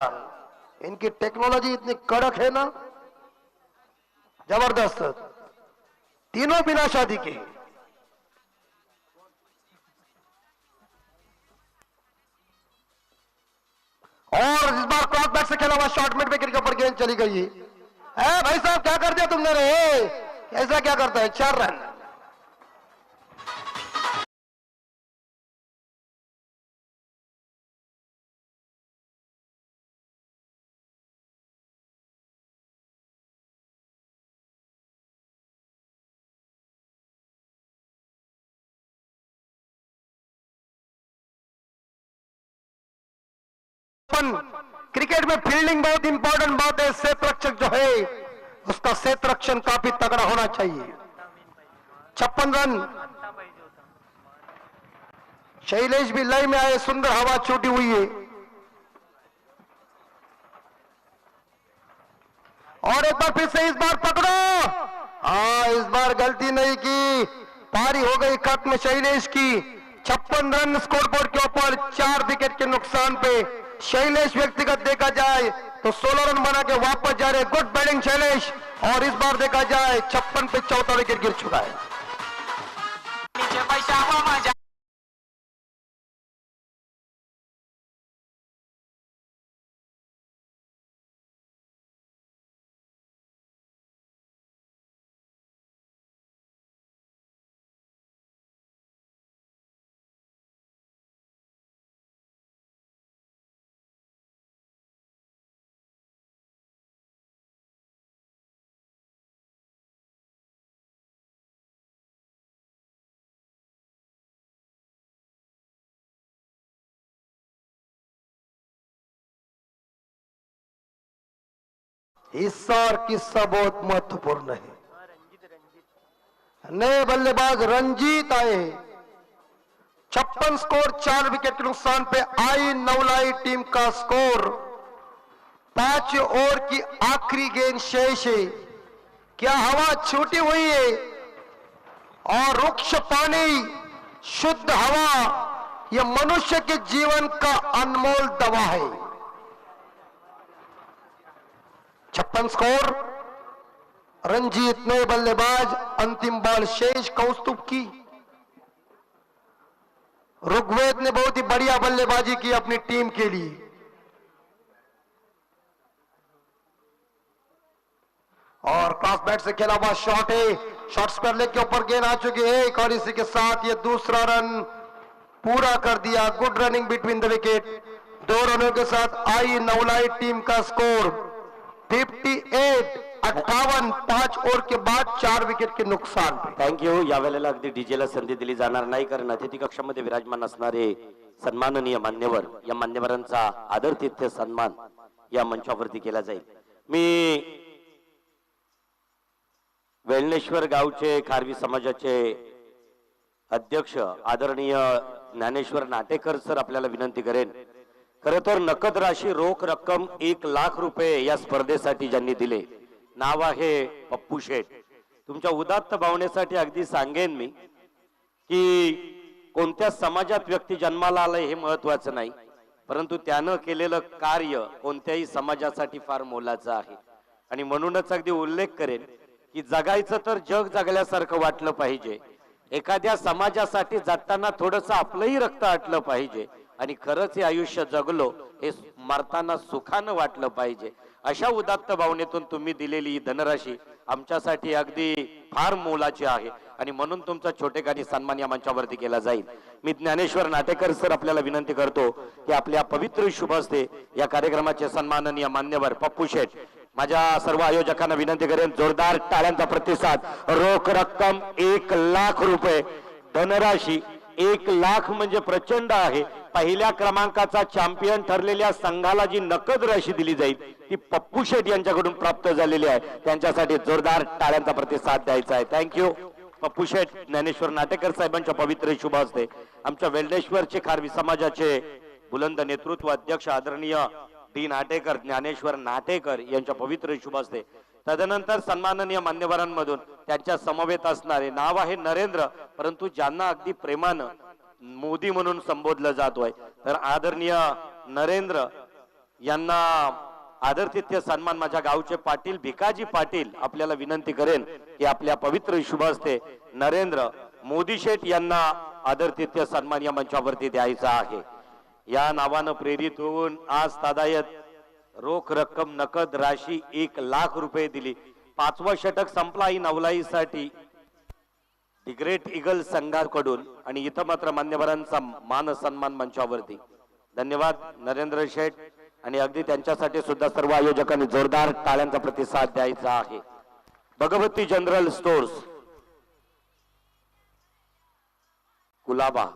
इनकी टेक्नोलॉजी इतनी कड़क है ना, जबरदस्त। तीनों बिना शादी के। और इस बार क्रॉस बैट से खेला हुआ शॉर्ट मिड विकेट के ऊपर गेंद चली गई। भाई साहब क्या कर दिया तुमने रे? ऐसा क्या करता है? 4 रन। क्रिकेट में फील्डिंग बहुत इंपॉर्टेंट बात है। सेत रक्षक जो है उसका सेत रक्षण काफी तगड़ा होना चाहिए। 56 रन। शैलेश भी लय में आए, सुंदर हवा छूटी हुई है। और एक बार फिर से इस बार पकड़ो। हाँ, इस बार गलती नहीं की, पारी हो गई खत्म शैलेश की। 56 रन स्कोरबोर्ड के ऊपर 4 विकेट के नुकसान पे शैलेश व्यक्तिगत देखा जाए तो 16 रन बना के वापस जा रहे। Good batting Shailesh. और इस बार देखा जाए 56 पे 4था विकेट गिर चुका है। नीचे पैसा हो मजा हिस्सा और किस्सा बहुत महत्वपूर्ण है। नए बल्लेबाज रंजीत आए। 56 स्कोर, 4 विकेट के नुकसान पे आई नवलाई टीम का स्कोर। 5 ओवर की आखिरी गेंद शेष है। क्या हवा छूटी हुई है? और रुक्ष पानी, शुद्ध हवा, यह मनुष्य के जीवन का अनमोल दवा है। 56 स्कोर। रंजीत नए बल्लेबाज। अंतिम बॉल शेष कौस्तुभ की। ऋग्वेद ने बहुत ही बढ़िया बल्लेबाजी की अपनी टीम के लिए। और क्रॉस बैट से खेला हुआ शॉट है। शॉर्ट स्क्वायर लेग के ऊपर गेंद आ चुकी है और इसी के साथ ये दूसरा रन पूरा कर दिया। Good running between the wicket. 2 रनों के साथ आई नवलाई टीम का स्कोर 58। 58 5 ओव्हर के बाद 4 विकेट के नुकसान पे। थँक्यू. यावेळेला अगदी डीजेला संधी दिली जाणार नाही, कारण अतिथी कक्षामध्ये विराजमान असणारे सन्माननीय मान्यवर, या मान्यवरांचा आदरातिथ्य सन्मान या मंचावरती केला जाईल. मी वेळणेश्वर गावचे खारवी समाजाचे अध्यक्ष आदरणीय ज्ञानेश्वर नाटेकर सर आपल्याला विनंती करेन. खरं तर नकद राशी रोख रक्कम 1 लाख रुपये या स्पर्धेसाठी ज्यांनी दिले, नाव आहे पप्पू शेठ. तुमच्या उदात्त भावनेसाठी अगदी सांगेन मी की कोणत्या समाजात व्यक्ती जन्माला आलाय हे महत्वाचं नाही, परंतु त्यानं केलेलं कार्य कोणत्याही समाजासाठी फार मोलाचं आहे. आणि म्हणूनच अगदी उल्लेख करेन की जगायचं तर जग जगल्यासारखं वाटलं पाहिजे. एखाद्या समाजासाठी जगताना थोडंसं आपलंही रक्त आटलं पाहिजे आणि खरंच हे आयुष्य जगलो हे मरताना सुखानं वाटलं पाहिजे. अशा उदात्त भावनेतून तुम्ही दिलेली ही धनराशी आमच्यासाठी अगदी फार मोलाची आहे आणि म्हणून तुमचा छोटेखानी सन्मान या मंचावरती केला जाईल. मी ज्ञानेश्वर नाटेकर सर आपल्याला विनंती करतो की आपल्या पवित्र शुभ हस्ते या कार्यक्रमाचे सन्माननीय मान्यवर पप्पू शेठ, माझ्या सर्व आयोजकांना विनंती करेन जोरदार टाळ्यांचा प्रतिसाद. रोख रक्कम 1 लाख रुपये, धनराशी 1 लाख म्हणजे प्रचंड आहे. पहिल्या क्रमांकाचा चॅम्पियन ठरलेल्या संघाला जी नकद राशी दिली जाईल ती पप्पू शेठ यांच्याकडून प्राप्त झालेली आहे. त्यांच्यासाठी जोरदार टाळ्यांचा प्रतिसाद द्यायचा आहे. थँक्यू. पप्पू शेठ ज्ञानेश्वर नाटेकर साहेबांच्या पवित्र शुभ हस्ते आमच्या वेल्डेश्वरचे खारवी समाजाचे बुलंद नेतृत्व अध्यक्ष आदरणीय डी नाटेकर, ज्ञानेश्वर नाटेकर यांच्या पवित्र शुभ हस्ते, तदनंतर सन्माननीय मान्यवरांमधून त्यांच्या समवेत असणारे नाव आहे नरेंद्र, परंतु ज्यांना अगदी प्रेमानं मोदी म्हणून संबोधलं जातोय, तर आदरणीय नरेंद्र यांना आदरातिथ्य सन्मान माझ्या गावचे पाटील भिकाजी पाटील आपल्याला विनंती करेन की आपल्या पवित्र शुभ हस्ते नरेंद्र मोदी शेठ यांना आदरातिथ्य सन्मान या मंचावरती द्यायचा आहे. या नावानं प्रेरित होऊन आज तादायत रोख रक्कम नकद राशी 1,00,000 रुपये दिली. 5वा षटक संपला ही नवलाईसाठी दी ग्रेट ईगल संघाकडून आणि इथं मात्र मान्यवरांचा मान सन्मान मंचावरती. धन्यवाद नरेंद्र शेठ आणि अगदी त्यांच्यासाठी सुद्धा सर्व आयोजकांनी जोरदार टाळ्यांचा प्रतिसाद द्यायचा आहे. भगवती जनरल स्टोर्स कुलाबा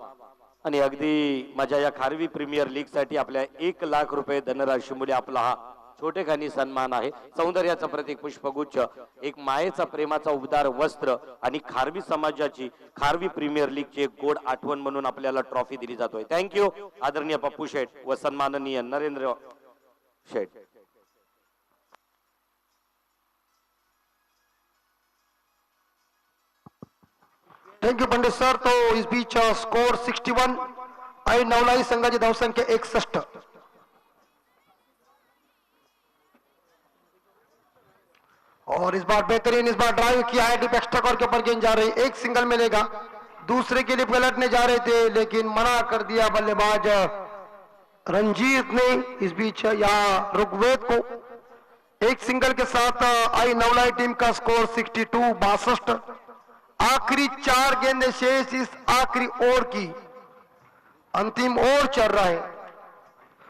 आणि अगदी माझ्या या खारवी प्रीमियर लीग साठी आपल्या 1,00,000 रुपये धनराशी मुळे आपला हा छोटेखानी सन्मान आहे. सौंदर्याचं प्रतीक पुष्पगुच्छ, एक मायेचा प्रेमाचा उबदार वस्त्र आणि खारवी समाजाची खारवी प्रीमियर लीगची एक गोड आठवण म्हणून आपल्याला ट्रॉफी दिली जातोय. थँक्यू आदरणीय पप्पू शेठ व सन्माननीय Narendra Sheth. Thank you Pandit sir. तो इस बीच स्कोर 61 आई नवलाई संघाची धावसंख्या 61. और इस बार बेहतरीन इस बार ड्राइव किया है डीप एक्स्ट्रा कॉर के ऊपर गेंद जा रही. एक सिंगल मिलेगा. दूसरे के लिए पलटने जा रहे थे लेकिन मना कर दिया बल्लेबाज रंजीत ने. इस बीच यहाँ ऋग्वेद को एक सिंगल के साथ आई नवलाई टीम का स्कोर 62-62. आखिरी 4 गेंदें शेष इस आखिरी ओवर की. अंतिम ओवर चल रहा है.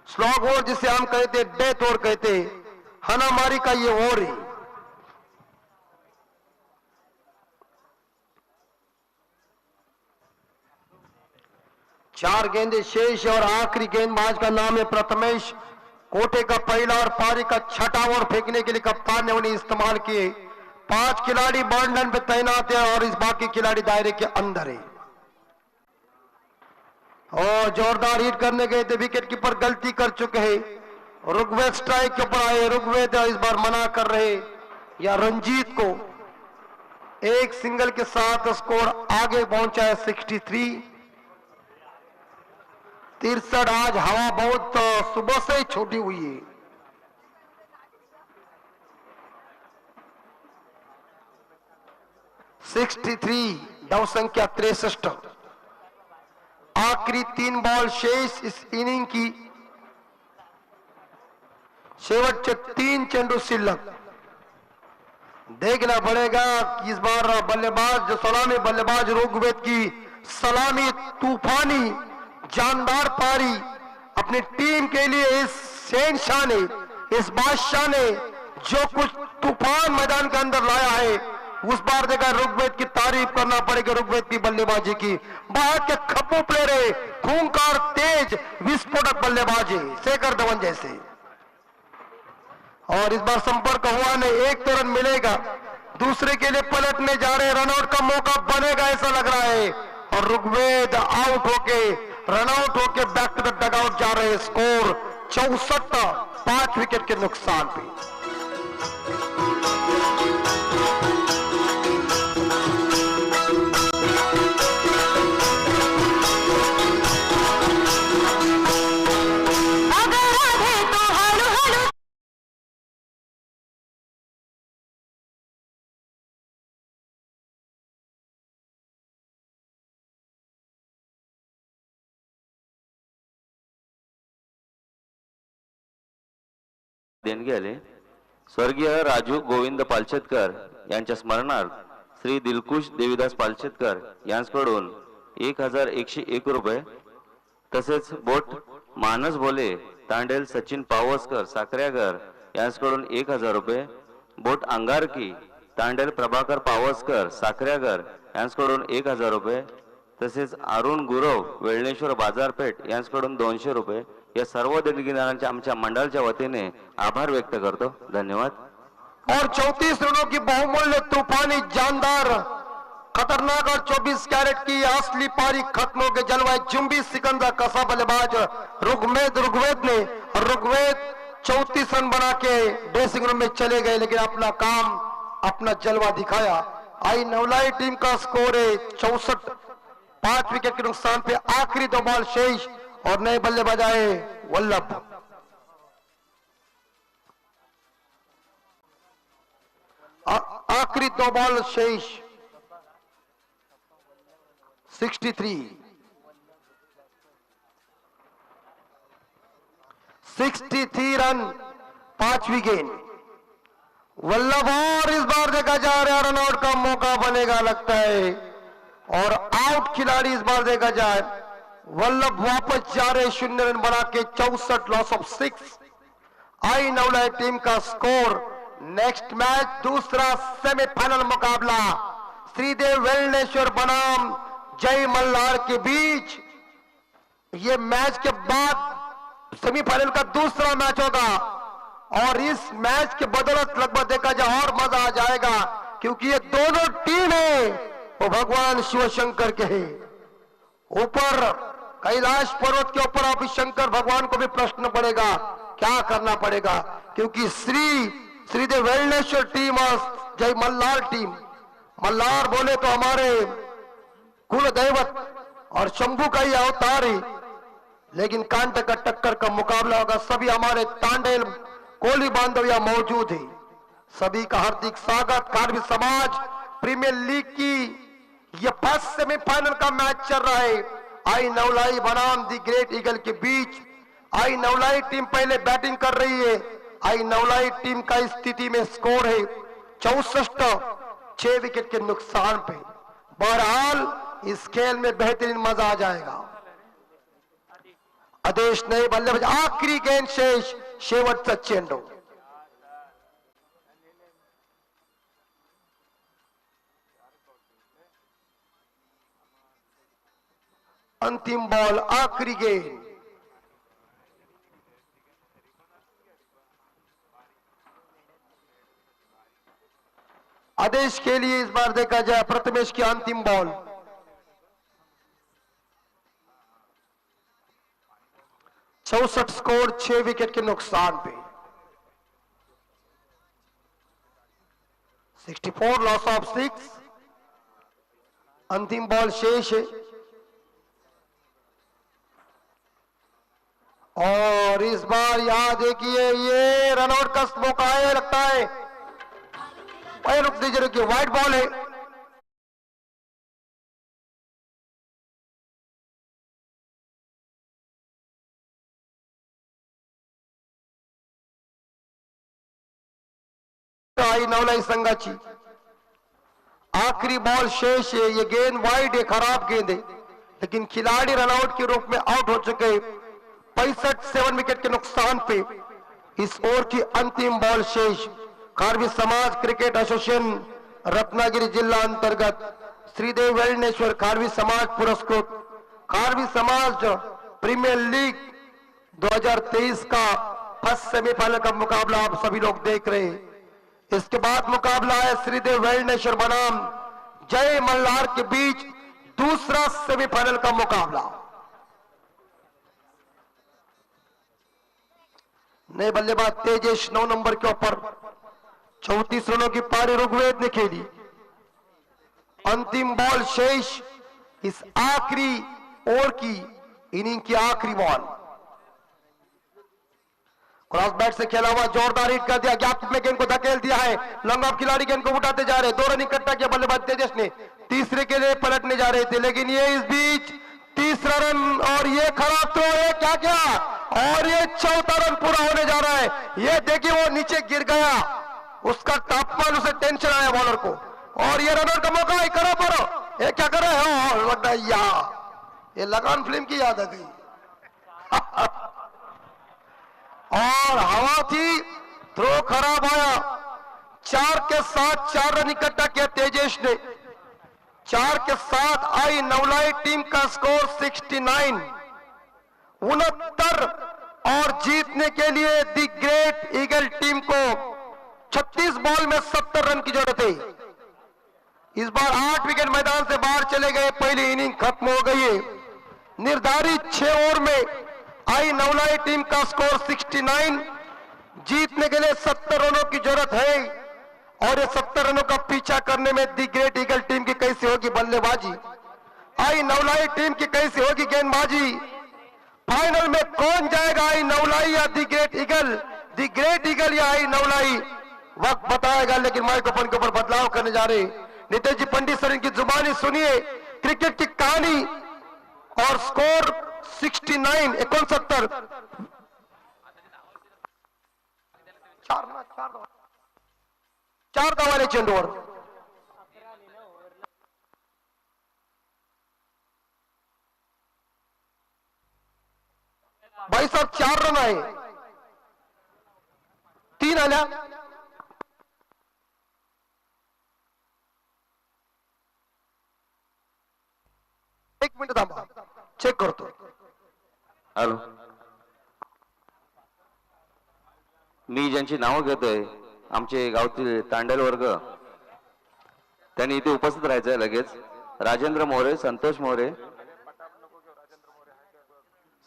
स्लॉग ओवर जिसे हम कहते डेथ ओवर कहते, हनामारी का ये ओवर है. चार गेंदें शेष और आखिरी गेंदबाज का नाम है प्रथमेश. कोटे का पहला और पारी का छठा ओवर फेंकने के लिए कप्तान ने उन्हें इस्तेमाल किए. 5 खिलाड़ी बॉर्डर पे तैनात है और इस बाकी खिलाड़ी दायरे के अंदर है. और जोरदार हिट करने गए थे, विकेट कीपर गलती कर चुके हैं. ऋग्वेद स्ट्राइक के ऊपर आए. ऋग्वेद इस बार मना कर रहे या रंजीत को एक सिंगल के साथ स्कोर आगे पहुंचा है 63. 63. आज हवा बहुत सुबह से ही छोटी हुई है. धाव संख्या 63. आखिरी 3 बॉल शेष इस इनिंग की. शेवटचे 3 चेंडू शिल्लक. देखना पड़ेगा कि इस बार बल्लेबाज जो सलामी बल्लेबाज ऋग्वेद की सलामी तूफानी जानदार पारी अपनी टीम के लिए इस शहंशाह ने, इस बादशाह ने जो कुछ तूफान मैदान के अंदर लाया है, उस बार देखा ऋग्वेद की तारीफ करना पड़ेगा. ऋग्वेद की बल्लेबाजी की बाहर के खप्पू प्लेयर है, खूंखार तेज विस्फोटक बल्लेबाज है शेखर धवन जैसे. और इस बार संपर्क हुआ नहीं. एक तो रन मिलेगा, दूसरे के लिए पलटने जा रहे. रनआउट का मौका बनेगा ऐसा लग रहा है. और ऋग्वेद आउट होके रनआउट होके बैक टू द डगआउट जा रहे. स्कोर 64. 5 विकेट के नुकसान पे. देणगी आले. स्वर्गीय राजू गोविंद पालशेतकर यांच्या स्मरणार्थ श्री दिलकुश देवीदास पालशेतकर यांच्याकडून 1,101 रुपये, तसेच बोट मानस बोले तांडेल सचिन पावसकर साखऱ्यागर यांच्याकडून 1,000 रुपये, बोट अंगारकी तांडेल प्रभाकर पावसकर साखऱ्यागर यांच्याकडून 1,000 रुपये, तसेच अरुण गुरव वेळणेश्वर बाजारपेठ यांच्याकडून 200 रुपये या सर्व देणगीदारांचे आमच्या मंडळाच्या वतीने आभार व्यक्त करतो. धन्यवाद. और 34 रनों की बहुमूल्य तूफानी जानदार खतरनाक और 24 कैरेट की असली पारी खत्म हो गई. जलवायु जुम्बी सिकंदर कसा बल्लेबाज ऋग्वेद ने, ऋग्वेद 34 रन बना के ड्रेसिंग रूम में चले गए, लेकिन अपना काम अपना जलवा दिखाया. आई नवलाई टीम का स्कोर है 64. 5 विकेट के नुकसान पे आखिरी 2 बॉल शेष और नए बल्लेबाज आए वल्लभ. आखिरी 2 बॉल शेष 63 रन, 5वीं गेंद। वल्लभ और इस बार देखा जा रहा है रन आउट का मौका बनेगा लगता है, और आउट खिलाड़ी इस बार देखा जाए। वल्लभ वापस जा रहे 0 रन बना के 64 loss of 6। I Navlai team का स्कोर। नेक्स्ट मैच दूसरा सेमीफाइनल मुकाबला श्रीदेव वेलनेश्वर बनाम जय मल्हार के बीच। ये मैच के बाद सेमीफाइनल का दूसरा मैच होगा, और इस मैच के बदौलत लगभग देखा जाए और मजा आ जाएगा, क्योंकि ये दोनों टीमें वो भगवान शिव शंकर के हैं। ऊपर कैलाश पर्वत के ऊपर अभी शंकर भगवान को भी प्रश्न पड़ेगा, क्या करना पड़ेगा, क्योंकि श्रीदेव वेलनेश्वर टीम और जय मल्हार टीम, मल्हार बोले तो हमारे कुल दैवत और शंभू का ही अवतार है, लेकिन कांटे का टक्कर का मुकाबला होगा। सभी हमारे तांडेल कोली बांधव यहाँ मौजूद है, सभी का हार्दिक स्वागत। कार्मी समाज प्रीमियर लीग की ये फर्स्ट सेमीफाइनल का मैच चल रहा है आई नवलाई बनाम दी ग्रेट ईगल के बीच। आई नवलाई टीम पहले बैटिंग कर रही है। आई नवलाई टीम का इस स्थिति में स्कोर है 64, 6 विकेट के नुकसान पे। बहरहाल इस खेल में बेहतरीन मजा आ जाएगा। आदेश नए बल्लेबाज, आखिरी गेंद शेष, शेवटचा चेंडू। अंतिम बॉल, आखिरी गेंद। आदेश के लिए इस बार देखा जाए प्रथमेश की अंतिम बॉल। चौसठ स्कोर, 6 विकेट के नुकसान पे। 64 लॉस ऑफ 6। अंतिम बॉल शेष है, और इस बार यहां देखिए ये रनआउट का मौका है लगता है। रुक दीजिए, रुकिए, व्हाइट बॉल है। आई नवलाई संघाची आखिरी बॉल शेष है। ये गेंद वाइड है, खराब गेंद है, लेकिन खिलाड़ी रनआउट के रूप में आउट हो चुके। 65, 7 विकेट के नुकसान पे। इस ओवर की अंतिम बॉल शेष। कार्मी समाज क्रिकेट एसोसिएशन रत्नागिरी जिला अंतर्गत श्रीदेव वेलनेश्वर कार्मी समाज पुरस्कृत कार्मी समाज प्रीमियर लीग 2023 का फर्स्ट सेमीफाइनल का मुकाबला आप सभी लोग देख रहे हैं। इसके बाद मुकाबला है श्रीदेव वेलनेश्वर बनाम जय मल्हार के बीच, दूसरा सेमीफाइनल का मुकाबला। नए बल्लेबाज तेजेश 9 नंबर के ऊपर 34 रनों की पारी ऋग्वेद ने खेली। अंतिम बॉल शेष, इस आखिरी ओवर की इनिंग की आखिरी बॉल। क्रॉस बैट से खेला हुआ जोरदार हिट कर दिया, गैप में गेंद को धकेल दिया है। लॉन्ग ऑफ खिलाड़ी गेंद को उठाते जा रहे, 2 रन इकट्ठा किया बल्लेबाज तेजस ने। तीसरे के लिए पलटने जा रहे थे, लेकिन ये इस बीच तीसरा रन, और ये खराब थ्रो है, क्या क्या, और ये चौथा रन पूरा होने जा रहा है। ये देखिए वो नीचे गिर गया, उसका तापमान, उसे टेंशन आया बॉलर को, और ये रनर का मौका है। करो करो, ये क्या कर रहे हो, लगता है ये लगान फिल्म की याद आ गई। और हवा थी, थ्रो खराब आया। 4 के साथ 4 रन इकट्ठा किया तेजेश ने। 4 के साथ आई नवलाई टीम का स्कोर 69, 69, और जीतने के लिए दी ग्रेट ईगल टीम को 36 बॉल में 70 रन की जरूरत है। इस बार 8 विकेट मैदान से बाहर चले गए, पहली इनिंग खत्म हो गई है। निर्धारित 6 ओवर में आई नवलाई टीम का स्कोर 69, जीतने के लिए 70 रनों की जरूरत है, और ये 70 रनों का पीछा करने में दी ग्रेट ईगल टीम की कैसी होगी बल्लेबाजी, आई नवलाई टीम की कैसी होगी गेंदबाजी। फाइनल में कौन जाएगा, आई नवलाई या दी ग्रेट ईगल, दी ग्रेट ईगल या आई नवलाई, वक्त बताएगा, लेकिन माइक्रोफोन के ऊपर बदलाव करने जा रहे नितेश जी पंडित सर की जुबानी सुनिए। क्रिकेट की कहानी और स्कोर 69 चार धावाले चेंडूवर। भाई साहब 4 रन आहे, 3 आल्या। एक मिनिट थांबा, चेक करतो। हॅलो, मी ज्यांची नावं घेतोय आमचे गावतील तांडेल वर्ग, त्यांनी इथे उपस्थित राहायचंय लगेच. राजेंद्र मोरे, संतोष मोरे,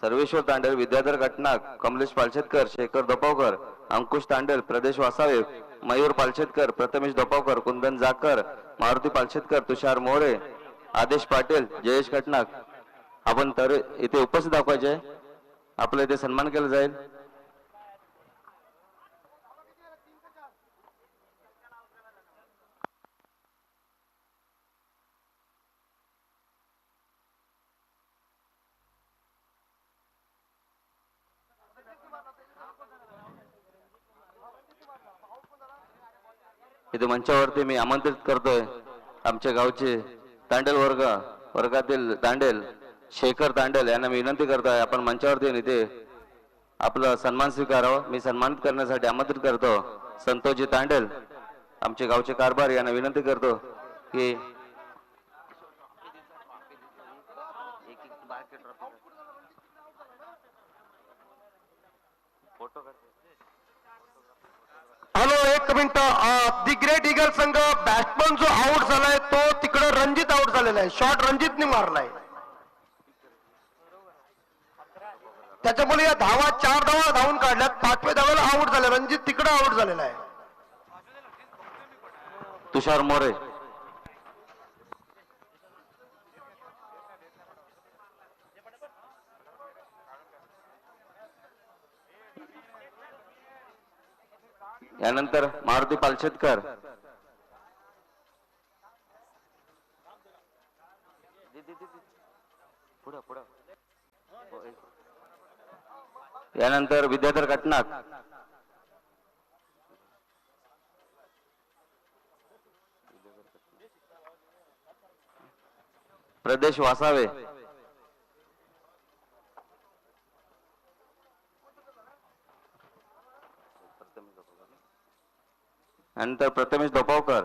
सर्वेश्वर तांडेल, विद्याधर कटनाक, कमलेश पालशेतकर, शेखर दोपावकर, अंकुश तांडेल, प्रदेश वासावे, मयूर पालशेतकर, प्रथमेश दोपावकर, कुंदन जाकर, मारुती पालशेतकर, तुषार मोरे, आदेश पाटील, जयेश कटनाक आपण तर इथे उपस्थित दाखवायचे. आपलं इथे सन्मान केला जाईल. इथे मंचावरती मी आमंत्रित करतोय आमच्या गावचे तांडेल वर्गातील तांडेल शेखर तांडेल यांना मी विनंती करतोय आपण मंचावरती येऊन इथे आपला सन्मान स्वीकारावा. मी सन्मानित करण्यासाठी आमंत्रित करतो संतोषजी तांडेल आमचे गावचे कारभार यांना विनंती करतो की हॅलो, एक मिनिट. दी ग्रेट ईगल संघ बॅट्समन जो आउट झालाय तो तिकडे रणजित आउट झालेला आहे. शॉट रणजितने मारलाय, त्याच्यामुळे या धावा 4 धावा धावून काढल्यात. 5व्या धावाला आउट झाले, रणजित तिकडे आउट झालेला आहे. तुषार मोरे, यानंतर मारुती पालशेतकर, यानंतर विद्याधर कटनाक, प्रदेश वासावे, यानंतर प्रथमेश दोपावकर,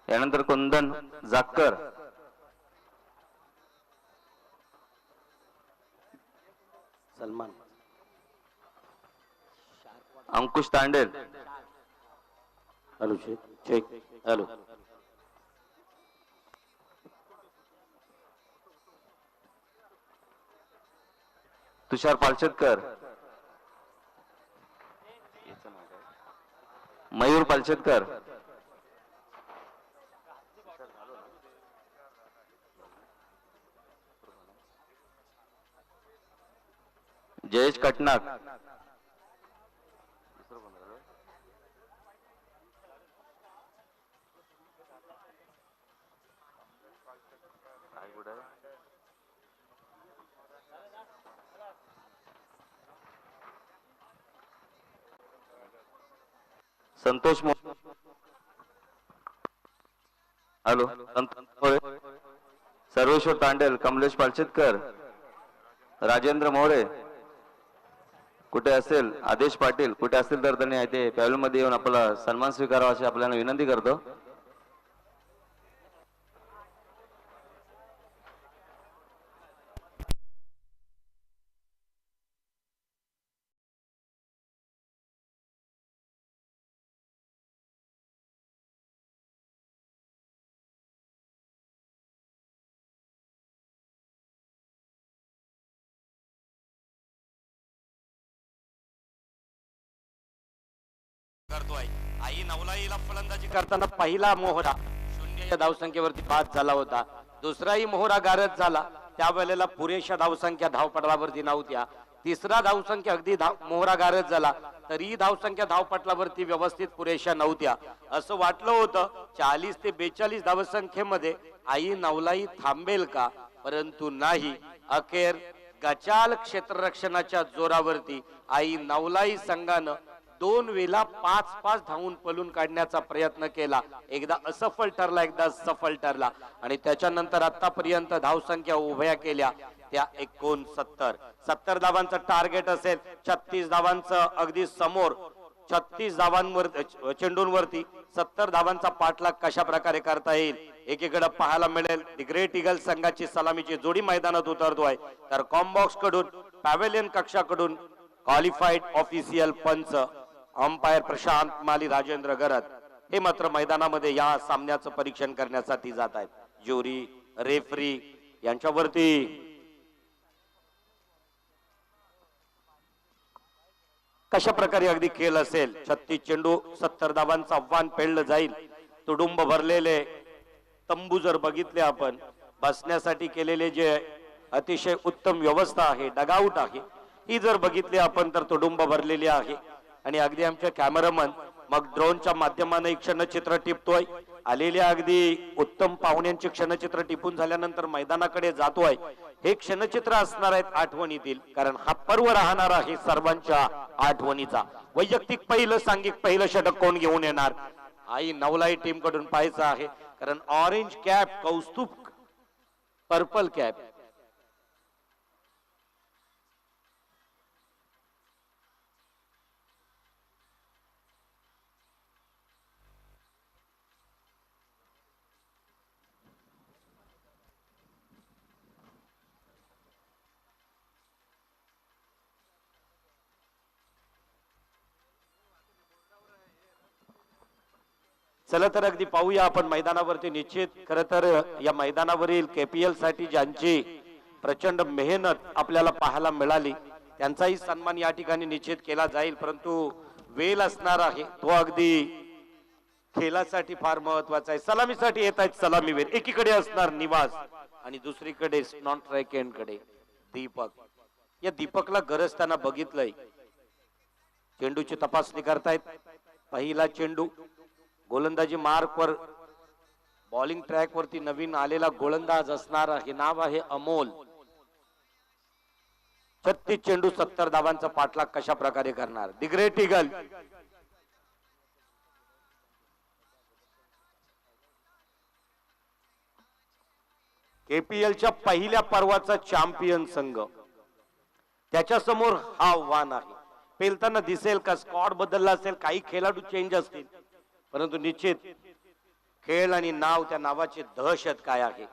यानंतर कुंदन जाक्कर, सलमान, अंकुश तांडेल, हॅलो चेक, हॅलो, तुषार पालशेतकर, मयूर पालशेतकर, जयेश कटनाक, संतोष हॅलो सर्वेश्वर तांडेल, कमलेश पालशेतकर, राजेंद्र मोरे कुठे असेल, आदेश पाटील कुठे असतील तर त्यांनी इथे पॅव्हलियन मध्ये येऊन आपला सन्मान स्वीकारावा अशी आपल्याला विनंती करतो. करतोय. आई नवलाईला फलंदाजी करताना पहिला मोहरा 0 या धावसंख्येवरती बाद झाला होता. दुसराही मोहरा गारद झाला, त्यावेळेला पुरेशा धावसंख्या धावपटलावरती नव्हत्या. तिसरा धावसंख्या अगदी मोहरा गारद झाला तरी धावसंख्या धावपटलावरती व्यवस्थित पुरेशा नव्हत्या. असं वाटलं होतं 40 ते 42 धावसंख्येमध्ये आई नवलाई थांबेल का, परंतु नाही. अखेर गचाल क्षेत्ररक्षणाच्या जोरावरती आई नवलाई संघानं 2 वेळा 5-5 धावून पळून काढण्याचा प्रयत्न केला. एकदा असफल ठरला, एकदा सफल ठरला आणि त्याच्यानंतर आतापर्यंत धावसंख्या उभ्या केल्या त्या 69. धावांचं टार्गेट असेल, 36 धावांचं अगदी समोर, 36 धावांवर चेंडूंवरती 70 धावांचा पाठलाग कशा प्रकारे करता येईल एकीकडे पाहायला मिळेल. दी ग्रेट ईगल संघाची सलामीची जोडी मैदानात उतरतोय, तर कॉम्बॉक्स कडून पॅव्हेलियन कक्षाकडून क्वालिफाईड ऑफिशियल पंच अंपायर प्रशांत माली राजेंद्र गरत हे मात्र मैदानामध्ये या सामन्याचं परीक्षण करण्यासाठी जात आहेत. ज्युरी रेफरी यांच्यावरती कशा प्रकारे अगदी खेळ असेल. 36 चेंडू 70 धावांचं आव्हान पेललं जाईल. तुडुंब भरलेले तंबू जर बघितले आपण, बसण्यासाठी केलेले जे अतिशय उत्तम व्यवस्था आहे, डगआउट आहे, ही जर बघितली आपण तर तुडुंब भरलेली आहे. आणि अगदी आमच्या कॅमेरामन मग ड्रोनच्या माध्यमाने क्षणचित्र टिपतोय. आलेल्या अगदी उत्तम पाहुण्यांचे क्षणचित्र टिपून झाल्यानंतर मैदानाकडे जातोय. हे क्षणचित्र असणार आहेत आठवणीतील, कारण हा पर्व राहणार आहे सर्वांच्या आठवणीचा. वैयक्तिक पहिलं सांघिक पहिलं षटक कोण घेऊन येणार आई नवलाई टीम कडून पाहायचं आहे, कारण orange cap Kaustubh purple cap चला तर अगदी पाहूया आपण मैदानावरती. निश्चित खर तर या मैदानावरील केपीएल साठी ज्यांची प्रचंड मेहनत आपल्याला पाहायला मिळाली त्यांचाही सन्मान या ठिकाणी निश्चित केला जाईल, परंतु वेळ असणार आहे तो अगदी खेळासाठी फार महत्वाचा आहे. सलामीसाठी येत आहेत सलामीवीर. एकीकडे असणार निवास आणि दुसरीकडे नॉन स्ट्राइक एंड कडे दीपक. या दीपकला गरज त्यांना बघितलंय. चेंडूची तपासणी करतायत. पहिला चेंडू गोलंदाजी मार्क वर बॉलिंग ट्रॅक वरती नवीन आलेला गोलंदाज असणार आहे, नाव आहे अमोल. 36 चेंडू 70 धावांचा पाठलाग कशा प्रकारे करणार दी ग्रेट ईगल. केपीएलच्या पहिल्या पर्वाचा चॅम्पियन संघ, त्याच्या समोर हा आव्हान आहे. पेलताना दिसेल का स्क्वॉड बदलला असेल, काही खेळाडू चेंज असतील, परंतु निश्चित खेळ आणि नाव, त्या नावाची दहशत काय आहे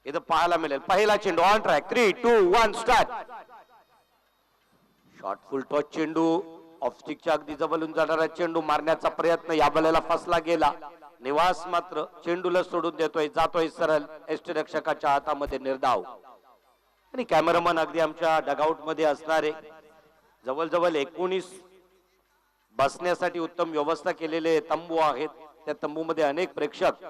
इथं पाहायला मिळेल. पहिला चेंडू on track. 3, 2, 1 start. Short full toss चेंडू ऑफ स्टिकच्या अगदी जवळून जाणारा चेंडू मारण्याचा प्रयत्न या बलेला फसला गेला. निवास मात्र चेंडूला सोडून देतोय, जातोय सरळ एसटी रक्षकाच्या हातामध्ये निर्धाव. आणि कॅमेरामन अगदी आमच्या डगआउट मध्ये असणारे जवळजवळ 19 बसण्यासाठी उत्तम व्यवस्था केलेले तंबू आहेत. त्या तंबूमध्ये अनेक प्रेक्षक.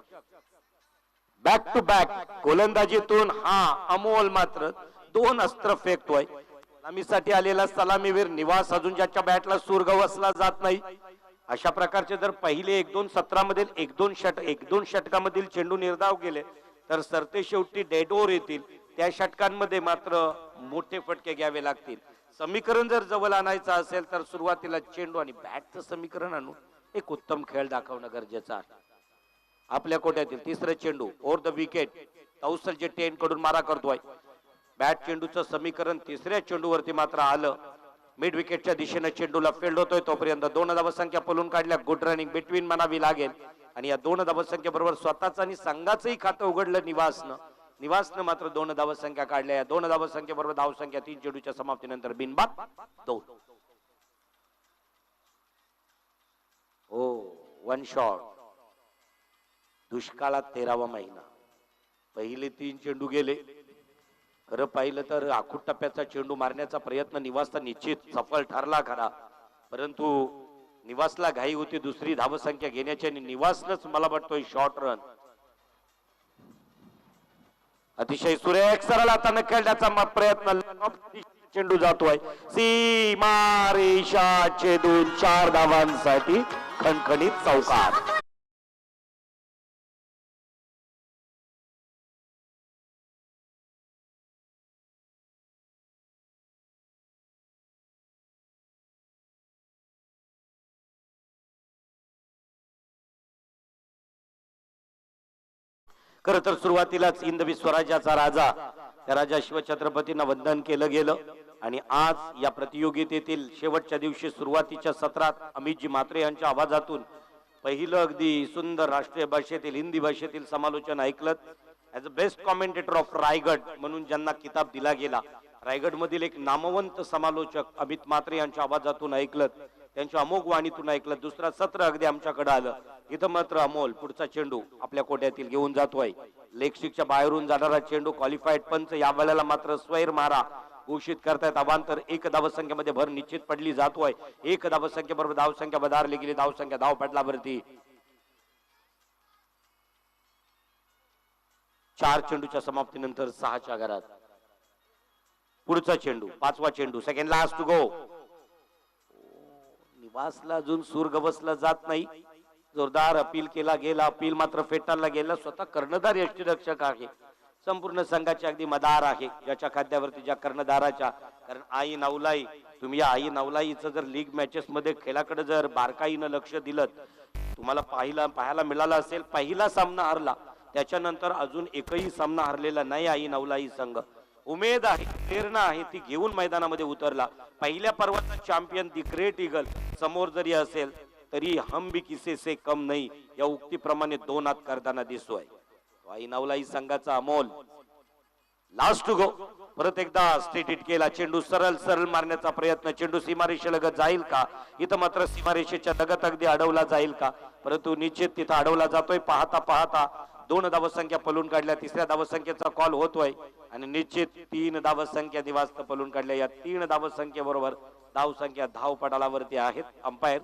बॅक टू बॅक गोलंदाजीतून हा अमोल मात्र 2 अस्त्र फेकतोय. सलामीसाठी आलेला सलामीवीर निवास अजून ज्याच्या बॅटला सूर गवसला जात नाही. अशा प्रकारचे जर पहिले 1-2 सत्रामधील 1-2 षटकामधील चेंडू निर्धाव गेले तर सरते शेवटी डेड ओव्हर येतील. त्या षटकांमध्ये मात्र मोठे फटके घ्यावे लागतील. समीकरण जर जवळ आणायचं असेल तर सुरुवातीला चेंडू आणि बॅटचं समीकरण आणून एक उत्तम खेळ दाखवणं गरजेचं आहे. आपल्या कोट्यातील तिसरा चेंडू ओव्हर द विकेट तौसल जे 10 कडून मारा करतोय. बॅट चेंडूचं समीकरण तिसऱ्या चेंडूवरती मात्र आलं. मिड विकेटच्या दिशेने चेंडूला फील्ड होतोय तोपर्यंत 2 धावसंख्या पळून काढल्या. गुड रनिंग बिटवीन म्हणावी लागेल. आणि या 2 धावसंख्येबरोबर स्वतःच आणि संघाचंही खातं उघडलं निवासनं मात्र 2 धावसंख्या काढल्या. या 2 धावसंख्येबरोबर धावसंख्या 3 चेंडूच्या समाप्तीनंतर बिनबाद 2. हो, 1 शॉट. दुष्काळात 13वा महिना. पहिले 3 चेंडू गेले. खरं पाहिलं तर आखूड टप्प्याचा चेंडू मारण्याचा प्रयत्न निवासचा निश्चित सफल ठरला खरा, परंतु निवासला घाई होती दुसरी धावसंख्या घेण्याची आणि निवासनच मला वाटतोय शॉर्ट रन. अतिशय सुरेख सरळ हाताने खेळण्याचा प्रयत्न, चेंडू जातोय सीमारेषा छेदून 4 धावांसाठी खणखणीत चौकार. खर तर सुरुवातीलाच हिंदवी स्वराज्याचा राजा त्या राजा शिवछत्रपतींना वंदन केलं गेलं आणि आज या प्रतियोगितेतील शेवटच्या दिवशी सुरुवातीच्या सत्रात अमितजी म्हात्रे यांच्या आवाजातून पहिलं अगदी सुंदर राष्ट्रीय भाषेतील हिंदी भाषेतील समालोचन ऐकलं. As a best commentator of Raigad म्हणून ज्यांना किताब दिला गेला, रायगड मधील एक नामवंत समालोचक अमित म्हात्रे यांच्या आवाजातून ऐकलं, त्यांच्या अमोघ वाणीतून ऐकलं. दुसरा सत्र अगदी आमच्याकडे आलं. इथं मात्र अमोल पुढचा चेंडू आपल्या कोट्यातील घेऊन जातोय. लेगस्टिकच्या बाहेरून जाणारा चेंडू क्वालिफाईड पंच या वेळेला मात्र स्वैर मारा घोषित करतायत. अवांतर 1 धावसंख्येमध्ये भर निश्चित पडली जातोय. 1 धावसंख्येबरोबर धावसंख्या वधारली गेली. धावसंख्या धाव पडलावरती 4 चेंडूच्या समाप्तीनंतर 6च्या घरात पुढचा चेंडू, 5वा चेंडू, सेकंड लास्ट टू गो. निवासला अजून सूर गवसला जात नाही. जोरदार अपील केला गेला. अपील मात्र फेटाळला गेला. स्वतः कर्णधार यष्टीरक्षक आहे, संपूर्ण संघाचे अगदी मदार आहे, ज्याच्या खाद्यावरती ज्या कर्णधाराच्या. कारण आई नवलाई, तुम्ही या आई नवलाईचं जर लीग मॅचेस मध्ये खेळाकडे जर बारकाईनं लक्ष दिलं, तुम्हाला पाहायला मिळालं असेल. पहिला सामना हरला, त्याच्यानंतर अजून एकही सामना हरलेला नाही आई नवलाई संघ. उमेद आहे, प्रेरणा आहे, ती घेऊन मैदानामध्ये उतरला. पहिल्या पर्वाचा चॅम्पियन दी ग्रेट ईगल समोर जरी असेल तरी हम भी किसे से कम नाही या उक्तीप्रमाणे 2 हात करताना दिसतोय. आई नवलाई संघाचा अमोल लास्ट टू गो. परत एकदा स्ट्रेट हिट केला. चेंडू सरळ मारण्याचा प्रयत्न. चेंडू सीमारेषेलगत जाईल का? इथं मात्र सीमारेषेच्या लगत अगदी अडवला जाईल का? परंतु निश्चित तिथं अडवला जातोय. पाहता 2 धावसंख्या पलून काढल्या. 3ऱ्या धावसंख्येचा कॉल होतोय आणि निश्चित 3 धावसंख्या दिवास्त पलून काढल्या. या 3 धावसंख्येबरोबर धावसंख्या धावपटालावरती आहेत. अंपायर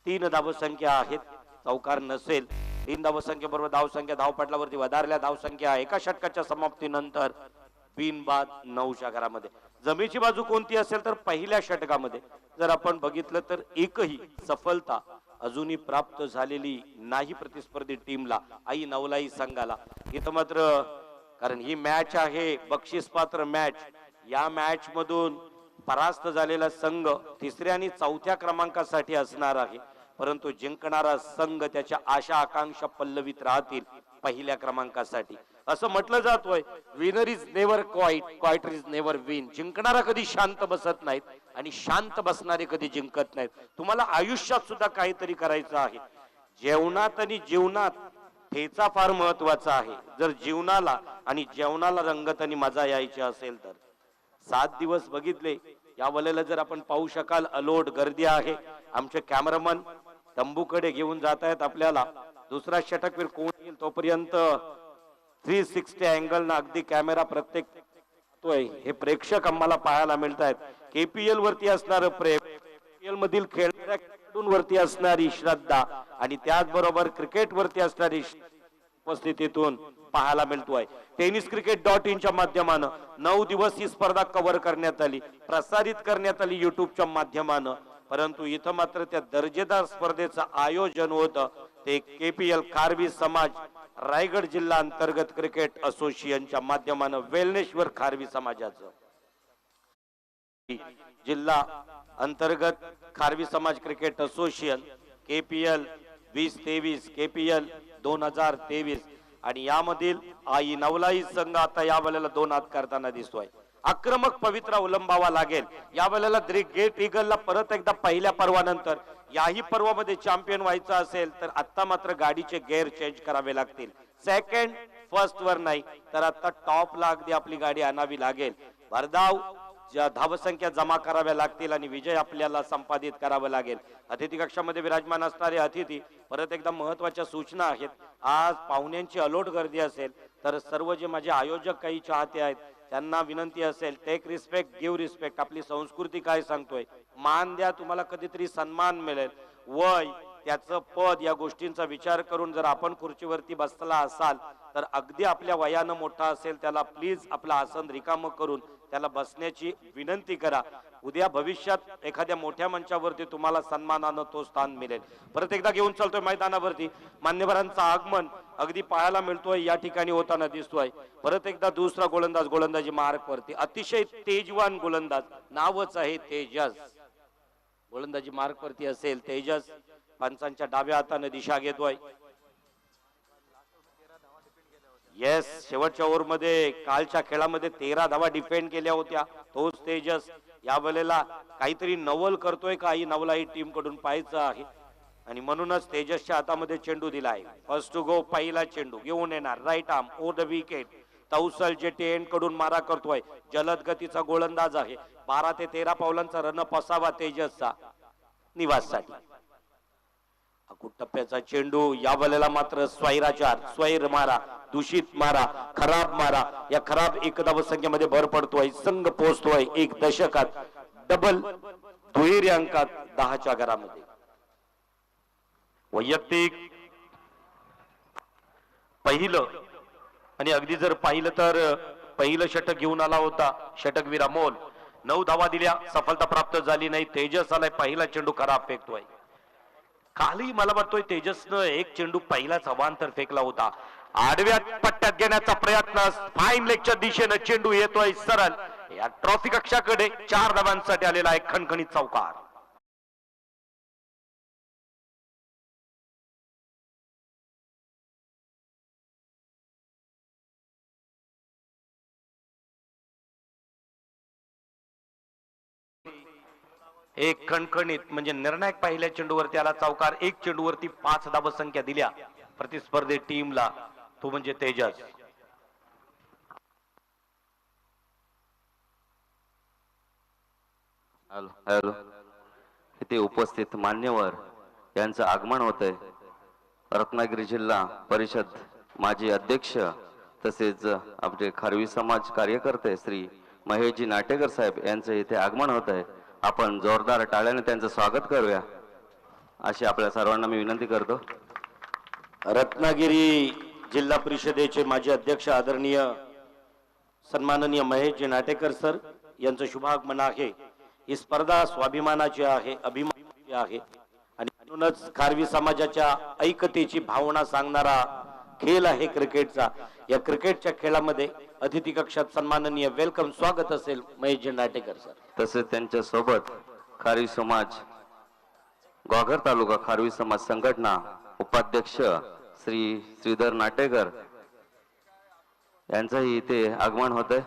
3 धावसंख्या आहेत, चौकार नसेल. 3 धावसंख्येबरोबर धावसंख्या धावपटलावरती वधारल्या. धावसंख्या 1 षटकाच्या समाप्तीनंतर बिनबाद 9च्या घरामध्ये. जमेची बाजू कोणती असेल तर पहिल्या षटकामध्ये जर आपण बघितलं तर एकही सफलता अजूनही प्राप्त झालेली नाही प्रतिस्पर्धी टीमला, आई नवलाई संघाला. इथं मात्र कारण ही मॅच आहे बक्षीस पात्र मॅच. या मॅच मधून परास्त झालेला संघ 3ऱ्या आणि 4थ्या क्रमांकासाठी असणार आहे, परंतु जिंकणारा संघ त्याच्या आशा आकांक्षा पल्लवीत राहतील पहिल्या क्रमांकासाठी. असं म्हटलं जातोय, winner is never quite is never win. जिंकणारा कधी शांत बसत नाहीत आणि शांत बसणारे कधी जिंकत नाहीत. तुम्हाला आयुष्यात सुद्धा काहीतरी करायचं आहे. जेवणात आणि जीवनात ठेचा फार महत्वाचा आहे. जर जीवनाला आणि जेवणाला रंगत आणि मजा यायची असेल तर 7 दिवस बघितले. या वेळेला जर आपण पाहू शकाल अलोट गर्दी आहे. आमचे कॅमेरामन तंबूकडे घेऊन जात आहेत आपल्याला. दुसरा षटकवीर कोण येईल तोपर्यंत 360 अँगल ना अगदी कॅमेरा प्रत्येक हे प्रेक्षक आम्हाला पाहायला मिळत आहेत. केपीएल वरती असणार प्रेम, केपीएल मधील खेळणाऱ्या खेळाडूंवरती असणारी श्रद्धा आणि त्याचबरोबर क्रिकेट वरती असणारी उपस्थितीतून पाहायला मिळतोय. tenniscricket.in च्या माध्यमानं 9 दिवस ही स्पर्धा कव्हर करण्यात आली, प्रसारित करण्यात आली युट्यूबच्या माध्यमानं. परंतु इथं मात्र त्या दर्जेदार स्पर्धेचं आयोजन होतं ते केपीएल खारवी समाज रायगड जिल्हा अंतर्गत क्रिकेट असोसिएशनच्या माध्यमानं वेलनेश्वर खारवी समाजाचं जिल्हा अंतर्गत खारवी समाज क्रिकेट असोसिएशन केपीएल 2023 केपीएल 2023 आणि यामधील आई नवलाई संघ आता या वेळेला 2 हात करताना दिसतोय. आक्रमक पवित्र अवलंबावा लागेल या वेळेला. ग्रेट ईगलला परत एकदा पहिल्या पर्वानंतर याही पर्वामध्ये चॅम्पियन व्हायचं असेल तर आता मात्र गाडीचे गेअर चेंज करावे लागतील. सेकंड फर्स्ट वर नाही तर आता टॉपला अगदी आपली गाडी आणावी लागेल. भरधाव धावसंख्या जमा कराव्या लागतील आणि विजय आपल्याला संपादित करावा लागेल. अतिथी कक्षामध्ये विराजमान असणारे अतिथी परत एकदा महत्वाच्या सूचना आहेत. आज पाहुण्यांची अलोट गर्दी असेल तर सर्व जे माझे आयोजक काही चाहते आहेत त्यांना विनंती असेल, टेक रिस्पेक्ट गिव्ह रिस्पेक्ट. आपली संस्कृती काय सांगतोय, मान द्या, तुम्हाला कधीतरी सन्मान मिळेल. वय त्याचं पद या गोष्टींचा विचार करून जर आपण खुर्चीवरती बसला असाल तर अगदी आपल्या वयानं मोठा असेल त्याला प्लीज आपलं आसन रिकामं करून त्याला बसण्याची विनंती करा. उद्या भविष्यात एखाद्या मोठ्या मंचावरती तुम्हाला सन्मानानं तो स्थान मिळेल. परत एकदा घेऊन चालतोय मैदानावरती मान्यवरांचं आगमन अगदी पाहायला मिळतोय, या ठिकाणी होताना दिसतोय. परत एकदा दुसरा गोलंदाज गोलंदाजी मार्ग वरती अतिशय तेजवान गोलंदाज, नावच आहे तेजस. गोलंदाजी मार्ग वरती असेल तेजस, पंचांच्या डाव्या हाताने दिशा घेतोय. येस, शेवटच्या ओव्हर मध्ये कालच्या खेळामध्ये 13 धावा डिफेंड केल्या होत्या तोच तेजस या वेळेला काहीतरी नवल करतोय का ही नवलाई टीम कडून पाहायचं आहे. आणि म्हणूनच तेजसच्या हातामध्ये चेंडू दिला आहे. फर्स्ट टू गो, पहिला चेंडू घेऊन येणार right arm over the wicket. तौसल जेटे एंड कडून मारा करतोय, जलद गतीचा गोलंदाज आहे. 12 ते 13 पावलांचा रनअप असावा तेजसचा निवाससाठी. टप्प्याचा चेंडू या वेळेला मात्र स्वैराचार, स्वैर मारा, दूषित मारा, खराब मारा या खराब एकदाव संख्येमध्ये भर पडतोय. संघ पोहोचतोय एक दशकात डबल दुहेरी अंकात 10च्या घरामध्ये. वैयक्तिक पहिलं आणि अगदी जर पाहिलं तर पहिलं षटक घेऊन आला होता षटकवीर अमोल. 9 धावा दिल्या, सफलता प्राप्त झाली नाही. तेजस आलाय, पहिला चेंडू खराब फेकतोय. कालही मला वाटतोय तेजसनं एक चेंडू पहिलाच अवांतर फेकला होता. आडव्या पट्ट्यात घेण्याचा प्रयत्न, फाईन लेगच्या दिशेनं चेंडू येतोय सरळ या ट्रॉफी कक्षाकडे. 4 धावांसाठी आलेला आहे खणखणीत चौकार. एक खणखणीत म्हणजे निर्णायक पहिल्या चेंडूवरती आला चौकार. एक चेंडूवरती 5 धाव संख्या दिल्या प्रतिस्पर्धी टीमला, तो म्हणजे तेजस. हॅलो हॅलो, इथे उपस्थित मान्यवर यांचं आगमन होतंय. रत्नागिरी जिल्हा परिषद माजी अध्यक्ष तसेच आपले खारवी समाज कार्यकर्ते श्री महेशजी नाटेकर साहेब यांचं इथे आगमन होत आहे. आपण जोरदार टाळ्याने त्यांचं स्वागत करूया अशी आपल्या सर्वांना मी विनंती करतो. रत्नागिरी जिल्हा परिषदेचे माजी अध्यक्ष आदरणीय सन्माननीय महेशजी नाटेकर सर यांचं शुभागमन आहे. ही स्पर्धा स्वाभिमानाची आहे, अभिमानाची आहे आणि म्हणूनच खारवी समाजाच्या ऐक्यतेची भावना सांगणारा खेळ आहे क्रिकेटचा. या क्रिकेटच्या खेळामध्ये अतिथी कक्षात सन्माननीय वेलकम स्वागत असेल महेशजी नाटेकर सर. तसेच त्यांच्या सोबत खारवी समाज घोघर तालुका खारवी समाज संघटना उपाध्यक्ष श्री श्रीधर नाटेकर यांचंही इथे आगमन होतंय.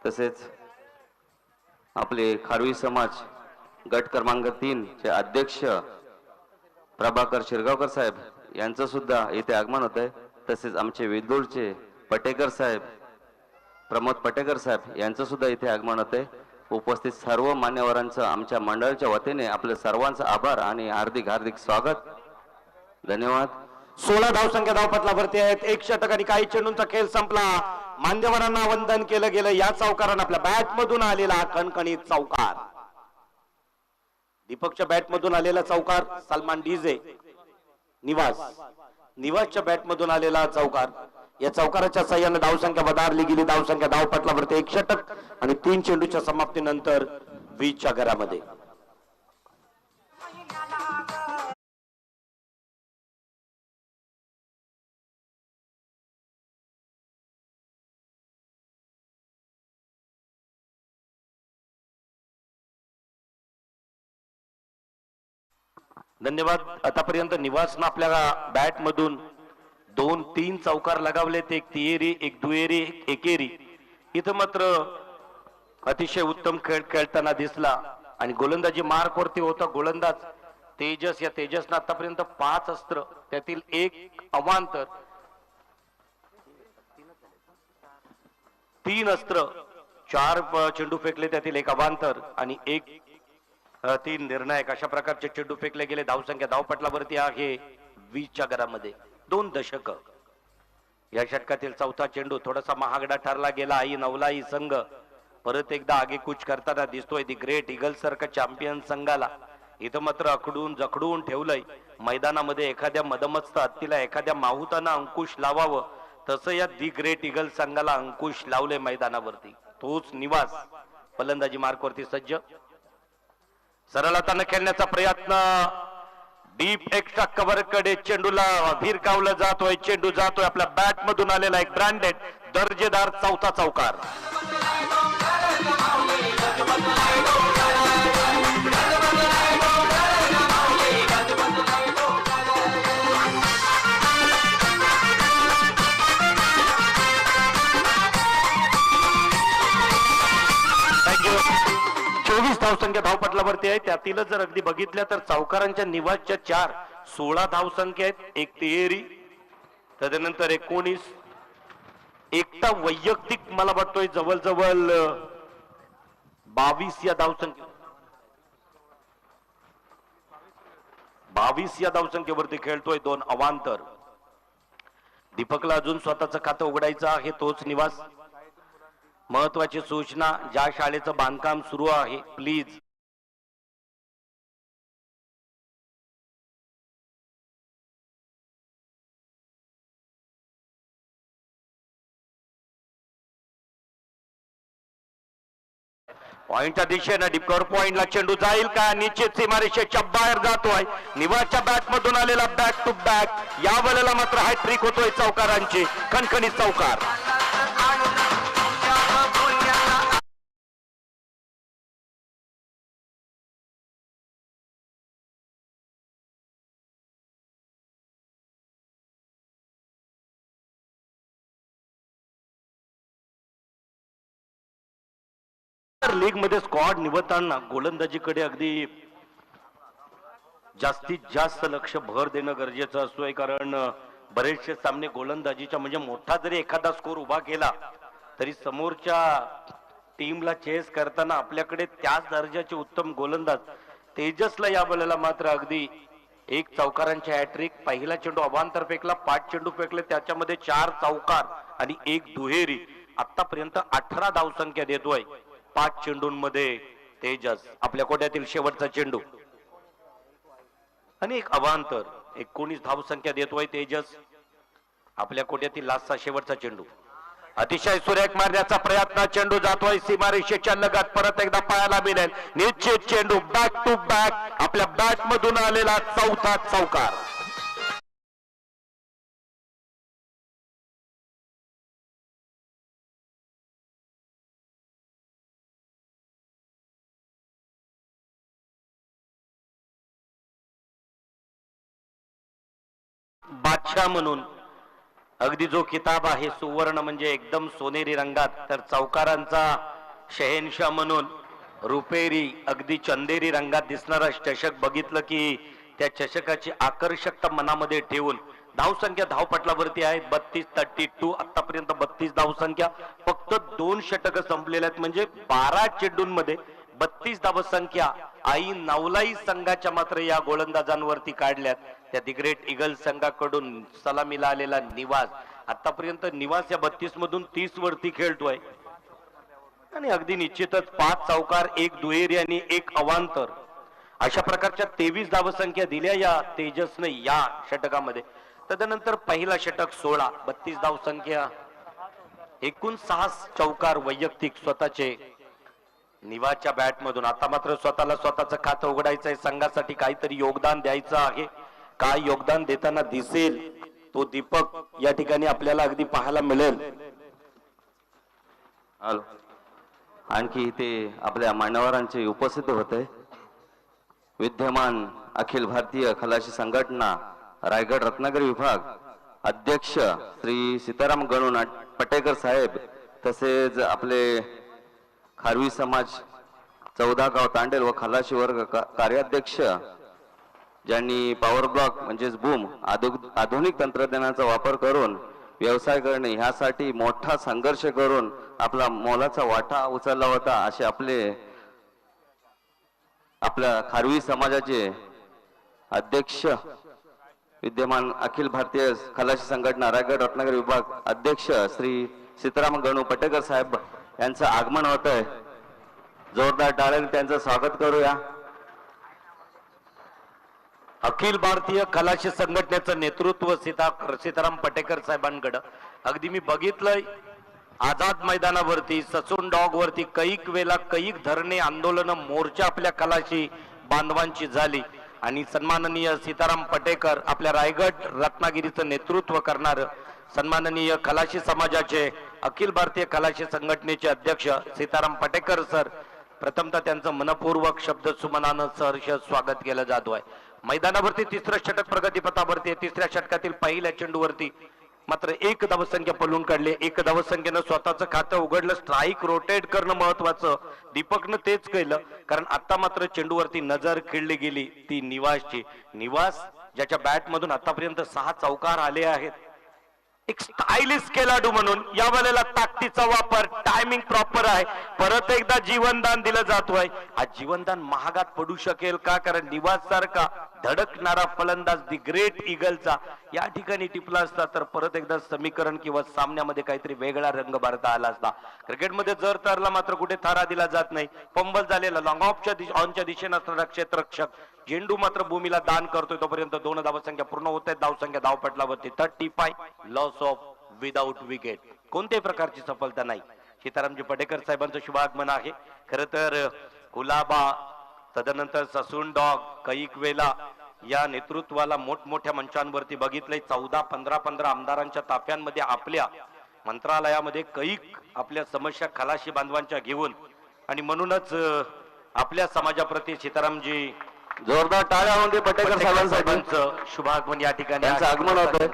तसेच आपले खारवी समाज गट क्रमांक 3 चे अध्यक्ष प्रभाकर शिरगावकर साहेब यांचं सुद्धा इथे आगमन होत आहे. तसेच आमचे विदुरचे पटेकर साहेब प्रमोद पटेकर साहेब यांचं सुद्धा इथे आगमन होत आहे. उपस्थित सर्व मान्यवरांचं आमच्या मंडळाच्या वतीने आपल्या सर्वांचा आभार आणि हार्दिक हार्दिक स्वागत. धन्यवाद. 16 धावसंख्या धावपटलावरती आहेत. 1 षटक आणि काही चेंडूंचा खेळ संपला. मान्यवरांना वंदन केलं गेलं. या चौकारानं आपल्या बॅट मधून आलेला खणखणीत चौकार, दीपकच्या बॅट मधून आलेला चौकार, सलमान डीजे निवासच्या बॅट मधून आलेला चौकार. या चौकाराच्या साह्याने धावसंख्या वधारली गेली. धावसंख्या धावपटलावरती 1 षटक आणि 3 चेंडूच्या समाप्तीनंतर 20च्या घरामध्ये. धन्यवाद. आतापर्यंत निवासनं आपल्या बॅट मधून 2-3 चौकार लगावलेत. एक तिहेरी, एक दुहेरी, एक एकेरी. इथं मात्र अतिशय उत्तम खेळ खेळताना दिसला आणि गोलंदाजी मार्क वरती होता गोलंदाज तेजस. या तेजसनं आतापर्यंत 5 अस्त्र, त्यातील 1 अवांतर, 3 अस्त्र, 4 चेंडू फेकले, त्यातील 1 अवांतर आणि 3 निर्णायक. अशा प्रकारचे चेंडू फेकले गेले. धावसंख्या धावपटलावरती आहे 20च्या घरामध्ये. 2 दशक. या षटकातील 4था चेंडू थोडासा महागडा ठरला गेला. आई नवलाई संघ परत एकदा आगेकूच करताना दिसतोय दी ग्रेट ईगल सारखा चॅम्पियन संघाला. इथं मात्र अकडून जखडून ठेवलंय. मैदानामध्ये एखाद्या मदमस्त हत्तीला एखाद्या माहुतानं अंकुश लावावं तसं या दी ग्रेट ईगल संघाला अंकुश लावले मैदानावरती. तोच निवास. फलंदाजी मार्कवरती सज्ज. सरळ हाताने खेळण्याचा प्रयत्न. डीप एक्स्ट्रा कव्हर कडे चेंडूला भिरकावलं जातोय. चेंडू जातोय आपल्या बॅट मधून आलेला एक ब्रँडेड दर्जेदार चौथा चौकार. थँक्यू. 24 धावसंख्या धावपटलावरती आहे. त्यातील जर अगदी बघितल्या तर चौकारांच्या निवासच्या 4, 16 धावसंख्या आहेत. एक तिहेरी, त्यानंतर 19. एकटा वैयक्तिक मला वाटतोय जवळजवळ 22 या धावसंख्या 22 या धावसंख्येवरती खेळतोय. 2 अवांतर. दीपकला अजून स्वतःचं खातं उघडायचं आहे. तोच निवास. महत्वाची सूचना, ज्या शाळेचं बांधकाम सुरू आहे प्लीज पॉइंटच्या दिशेनं डिपकॉर पॉइंटला चेंडू जाईल का? निश्चित सीमारेषेच्या बाहेर जातोय. निवासच्या बॅट मधून आलेला बॅक टू बॅक. या वेळेला मात्र हॅट्रिक होतोय चौकारांची. खणखणीत चौकार. लीग मध्ये स्क्वॉड निवडताना गोलंदाजीकडे अगदी जास्तीत जास्त लक्ष भर देणं गरजेचं असतोय. कारण बरेचसे सामने गोलंदाजीच्या म्हणजे मोठा जरी एखादा स्कोर उभा केला तरी समोरच्या टीमला चेस करताना आपल्याकडे त्याच दर्जाचे उत्तम गोलंदाज. तेजसला या वेळेला मात्र अगदी एक चौकारांची हॅट्रिक. पहिला चेंडू अवांतर फेकला, 5 चेंडू फेकले, त्याच्यामध्ये 4 चौकार आणि 1 दुहेरी. आतापर्यंत 18 धावसंख्या देतोय 5 चेंडूंमध्ये तेजस. आपल्या कोट्यातील शेवटचा चेंडू आणि एक अवांतर. 19 धावसंख्या देतोय तेजस. आपल्या कोट्यातील लास्टचा शेवटचा चेंडू. अतिशय सुरेख मारण्याचा प्रयत्न. चेंडू जातोय सीमारेषेच्या लगत. परत एकदा पायाला मिळेल. निश्चित चेंडू बॅक टू बॅक. आपल्या बॅट मधून आलेला चौथा चौकार. बादशाह म्हणून अगदी जो किताब आहे सुवर्ण म्हणजे एकदम सोनेरी रंगात, तर चौकारांचा शहेनशाह म्हणून रुपेरी अगदी चंदेरी रंगात दिसणारा चषक बघितलं की त्या चषकाची आकर्षकता मनामध्ये ठेवून धावसंख्या धावपटलावरती आहेत 32-32. आतापर्यंत 32 धावसंख्या. फक्त 2 षटकं संपलेल्या आहेत. म्हणजे 12 चेंडूंमध्ये 32 धावसंख्या आई नवलाई संघाच्या मात्र या गोलंदाजांवरती काढल्यात. त्या दी ग्रेट ईगल संघाकडून सलामीला आलेला निवास. आतापर्यंत निवास या 32 मधून 30 वरती खेळतोय आणि अगदी निश्चितच 5 चौकार, 1 दुहेरी आणि 1 अवांतर अशा प्रकारच्या 23 धावसंख्या दिल्या या तेजसने या षटकामध्ये. तदनंतर पहिला षटक 16, 32 धावसंख्या, एकूण 6 चौकार वैयक्तिक स्वतःचे निवासच्या बॅट मधून. आता मात्र स्वतःला स्वतःचं खातं उघडायचंय. संघासाठी काहीतरी योगदान द्यायचं आहे. काय योगदान देताना दिसेल तो दीपक या ठिकाणी आपल्याला अगदी पाहायला मिळेल. हॅलो. आणखी इथे आपल्या मान्यवरांचे उपस्थित होते. विद्यमान अखिल भारतीय खलाशी संघटना रायगड रत्नागिरी विभाग अध्यक्ष श्री सीताराम गणू पटेकर साहेब, तसेच आपले खारवी समाज 14 गाव तांडेल व खलाशी वर्ग कार्याध्यक्ष ज्यांनी पॉवर ब्लॉक म्हणजेच बूम आधुनिक तंत्रज्ञानाचा वापर करून व्यवसाय करणे ह्यासाठी मोठा संघर्ष करून आपला मोलाचा वाटा उचलला होता, असे आपल्या खारवी समाजाचे अध्यक्ष विद्यमान अखिल भारतीय खलाशी संघटना रायगड रत्नागिरी विभाग अध्यक्ष श्री सीताराम गणू पटेकर साहेब यांचं आगमन होत आहे. जोरदार टाळ्यांनी त्यांचं स्वागत करूया. अखिल भारतीय खलाशी संघटनेचं नेतृत्व सीताराम पटेकर साहेबांकडं अगदी मी बघितलंय. आझाद मैदानावरती ससून डॉग वरती कैक वेळा कैक धरणे आंदोलन मोर्चा आपल्या खलाशी बांधवांची झाली आणि सन्माननीय सीताराम पटेकर आपल्या रायगड रत्नागिरीचं नेतृत्व करणार सन्माननीय खलाशी समाजाचे अखिल भारतीय खलाशी संघटनेचे अध्यक्ष सीताराम पटेकर सर, प्रथमतः त्यांचं मनपूर्वक शब्द सुमनानं सहर्ष स्वागत केलं जातो आहे. मैदानावरती तिसरं षटक प्रगतीपथावरती तिसऱ्या षटकातील पहिल्या चेंडूवरती मात्र एक धावसंख्या पळून काढली. एक धावसंख्येनं स्वतःचं खातं उघडलं. स्ट्राईक रोटेट करणं महत्वाचं. दीपकनं तेच केलं, कारण आता मात्र चेंडूवरती नजर खिळली गेली ती निवासची. निवास ज्याच्या बॅट मधून आतापर्यंत 6 चौकार आले आहेत. एक स्टायलिश खेळाडू म्हणून या वेळेला ताकदीचा वापर, टायमिंग प्रॉपर आहे. परत एकदा जीवनदान दिलं जातोय. आज जीवनदान महागात पडू शकेल का? कारण निवास सारखा धडकणारा फलंदाज दी ग्रेट ईगलचा या ठिकाणी टिपला असता तर परत एकदा समीकरण किंवा सामन्यामध्ये काहीतरी वेगळा रंग भरता आला असता. क्रिकेटमध्ये जर तरला मात्र कुठे थारा दिला जात नाही. पंबल झालेला लॉंग ऑनच्या दिशेने असणारा क्षेत्ररक्षक झेंडू मात्र भूमीला दान करतोय. तोपर्यंत 2 धावसंख्या पूर्ण होत आहेत. धावसंख्या धावपटलावरती 35 लॉस ऑफ विदाउट विकेट. कोणत्याही प्रकारची सफलता नाही. सीतारामजी पटेकर साहेबांचं शुभागमन आहे. खर तर कुलाबा, तदनंतर ससून डॉग, कैक वेला या नेतृत्वाला मोठमोठ्या मंचांवरती बघितलंय. 14-15 आमदारांच्या ताफ्यांमध्ये आपल्या मंत्रालयामध्ये कैक आपल्या समस्या खलाशी बांधवांच्या घेऊन आणि म्हणूनच आपल्या समाजाप्रती सीतारामजी जोरदार टाळ्या होऊन दे पटेकर साहेबांचं शुभागमन या ठिकाणी त्यांचं आगमन होतंय.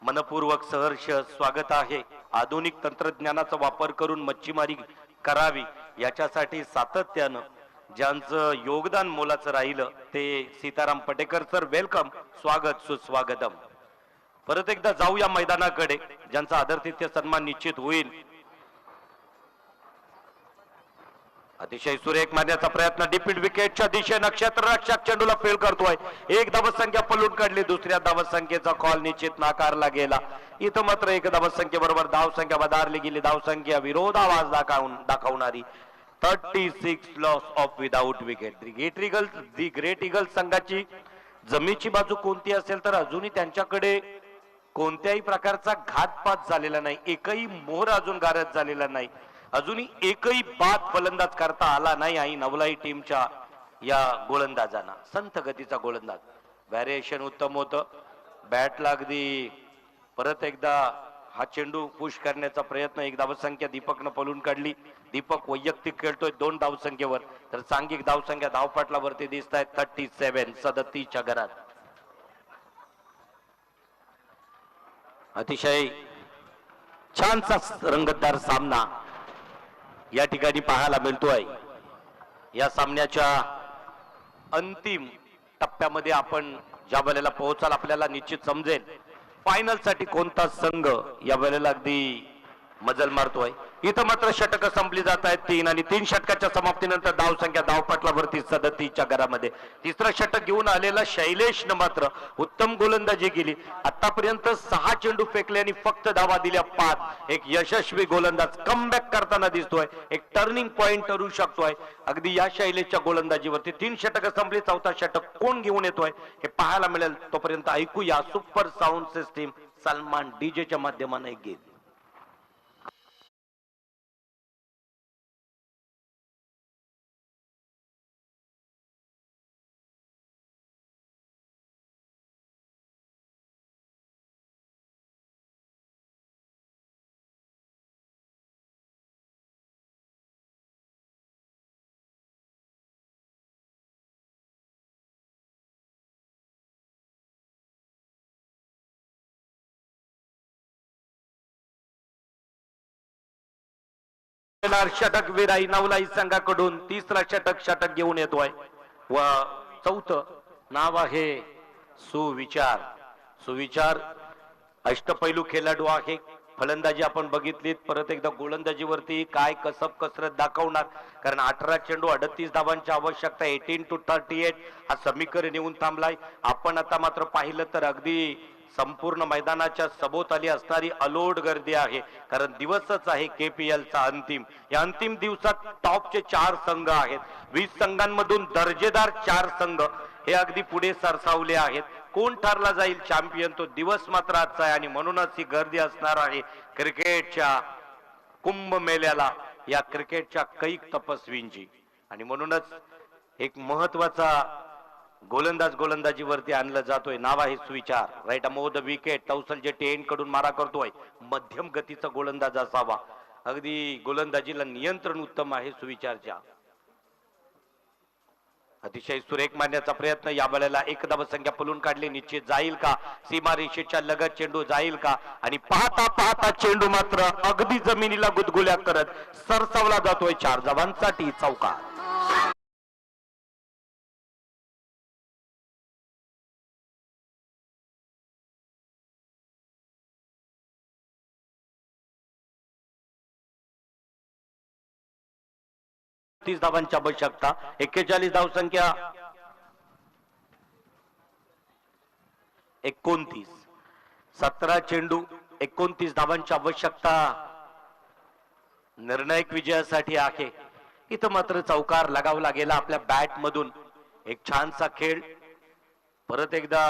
मनपूर्वक सहर्ष स्वागत आहे. आधुनिक तंत्रज्ञानाचा वापर करून मच्छीमारी करावी याच्यासाठी सातत्यानं ज्यांचं योगदान मोलाचं राहिलं ते सीताराम पटेकर सर, वेलकम, स्वागत, सुस्वागतम. परत एकदा जाऊया मैदानाकडे, ज्यांचा आदरातिथ्य सन्मान निश्चित होईल. अतिशय सुरेख मारण्याचा प्रयत्न डीपीड विकेटच्या दिशेनं क्षेत्ररक्षक चेंडूला फेल करतोय. एक धावसंख्या पळून काढली. दुसऱ्या धावसंख्येचा कॉल निश्चित नाकारला गेला. इथं मात्र एक धावसंख्येबरोबर धावसंख्या वधारली गेली. धावसंख्या विरोधाभास दाखवणारी 36 loss of without wicket. The Great eagle संघाची जमीची बाजू कोणती असेल तर अजूनही त्यांच्याकडे कोणत्याही प्रकारचा घातपात झालेला नाही. एकही मोहर अजून गारद झालेला नाही. अजूनही एकही बाद फलंदाज करता आला नाही. आणि नवलाई टीमच्या या गोलंदाजांना संथ गतीचा गोलंदाज, व्हॅरिएशन उत्तम होतं. बॅटला अगदी परत एकदा हा चेंडू पुश करण्याचा प्रयत्न. एक धावसंख्या दीपकनं पळून काढली. दीपक वैयक्तिक खेळतोय 2 धावसंख्येवर, तर सांघिक धावसंख्या धावपटलावरती दिसत आहेत 37, 37च्या घरात. अतिशय छानसा रंगतदार सामना या ठिकाणी पाहायला मिळतोय. या सामन्याच्या अंतिम टप्प्यामध्ये आपण ज्या वेळेला पोहोचाल आपल्याला निश्चित समजेल फायनल साठी कोणता संघ या वेळेला अगदी मजल मारतोय. इथं मात्र षटक संपली जात आहेत 3 आणि 3 षटकाच्या समाप्तीनंतर धावसंख्या धावपटलावरती 37च्या घरामध्ये. तिसरं षटक घेऊन आलेला शैलेशनं मात्र उत्तम गोलंदाजी केली. आतापर्यंत 6 चेंडू फेकले आणि फक्त धावा दिल्या 5. एक यशस्वी गोलंदाज कमबॅक करताना दिसतोय. एक टर्निंग पॉइंट ठरू शकतोय अगदी या शैलेशच्या गोलंदाजीवरती. 3 षटक संपली. 4था षटक कोण घेऊन येतोय हे पाहायला मिळेल. तोपर्यंत ऐकूया सुपर साऊंड सिस्टीम सलमान डीजेच्या माध्यमाने एक गीत. षटक विराई नवलाई संघाकडून तिसरा षटक घेऊन येतोय व 4थं नाव आहे सुविचार. अष्टपैलू खेळाडू आहे. फलंदाजी आपण बघितलीत. परत एकदा गोलंदाजीवरती काय कसरत दाखवणार, कारण 18 चेंडू 38 धावांची आवश्यकता. 18 to 38 हा समीकरण येऊन थांबलाय. आपण आता मात्र पाहिलं तर अगदी संपूर्ण मैदानाच्या सभोवताली असणारी अलोट गर्दी आहे, कारण दिवसच आहे KPL चा अंतिम. या अंतिम दिवसात टॉपचे 4 संघ आहेत. 20 संघांमधून दर्जेदार 4 संघ हे अगदी पुढे सरसावले आहेत. कोण ठरला जाईल चॅम्पियन तो दिवस मात्र आजचा आहे आणि म्हणूनच ही गर्दी असणार आहे क्रिकेटच्या कुंभमेळ्याला, या क्रिकेटच्या कैक तपस्वींची. आणि म्हणूनच एक महत्वाचा गोलंदाज गोलंदाजीवरती आणला जातोय. नाव आहे सुविचार. राईट अमोद विकेट. तौसल जेटी एंड कडून मारा करतोय. मध्यम गतीचा गोलंदाज असावा. अगदी गोलंदाजीला नियंत्रण उत्तम आहे सुविचारच्या. अतिशय सुरेख मारण्याचा प्रयत्न. या वेळेला एक धावसंख्या पलून काढली. निश्चित जाईल का? सीमा रेषेच्या लगत चेंडू जाईल का? आणि पाहता पाहता चेंडू मात्र अगदी जमिनीला गुदगुल्या करत सरसावला जातोय. 4 धावांसाठी चौकार. धावांची आवश्यकता. 41 धावसंख्या. 29. 17 चेंडू 29 धावांची आवश्यकता निर्णायक विजयासाठी आहे. इथं मात्र चौकार लगावला गेला आपल्या बॅट मधून. एक छानसा खेळ. परत एकदा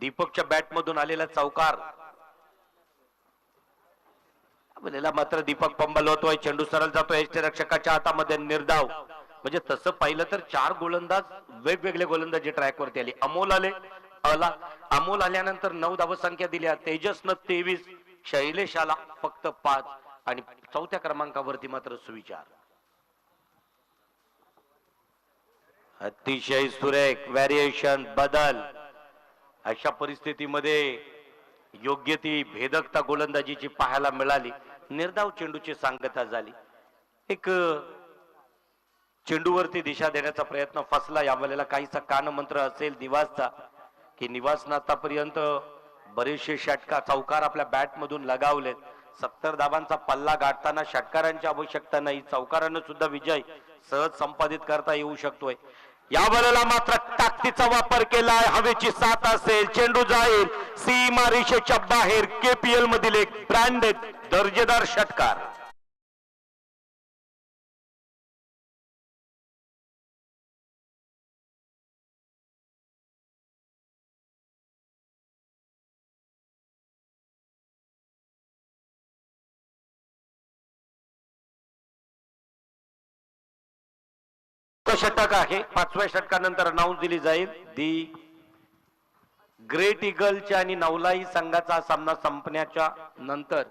दीपकच्या बॅट मधून आलेला चौकार. मात्र दीपक पंबल होतोय. चेंडू सरळ जातोय रक्षकाच्या हातामध्ये. निर्धाव. म्हणजे तसं पाहिलं तर 4 गोलंदाज वेगवेगळे गोलंदाजी ट्रॅक वरती आले. अमोल आल्यानंतर 9 धावसंख्या दिल्या. तेजसनं 23. शैलेश आला फक्त 5 आणि 4थ्या क्रमांकावरती मात्र सुविचार. अतिशय सुरेख व्हेरिएशन बदल. अशा परिस्थितीमध्ये योग्य ती भेदकता गोलंदाजीची पाहायला मिळाली. निर्धाव चेंडूची सांगता झाली. एक चेंडूवरती दिशा देण्याचा प्रयत्न फसला. यावेळेला काहीसा कानमंत्र असेल निवासचा की निवासनं आतापर्यंत बरेचसे षटकार चौकार आपल्या बॅट मधून लगावलेत. 70 धावांचा पल्ला गाठताना षटकारांची आवश्यकता नाही. चौकारानं सुद्धा विजय सहज संपादित करता येऊ शकतोय. या वेळेला मात्र ताकदीचा वापर केलाय. हवेची साथ असेल. चेंडू जाईल सीमा रेषेच्या बाहेर. KPL मधील एक ब्रँडेड दर्जेदार षटकार. षटक आहे. 5व्या षटकानंतर अनाउन्स दिली जाईल. दी ग्रेट इगलच्या आणि नवलाई संघाचा सामना संपण्याच्या नंतर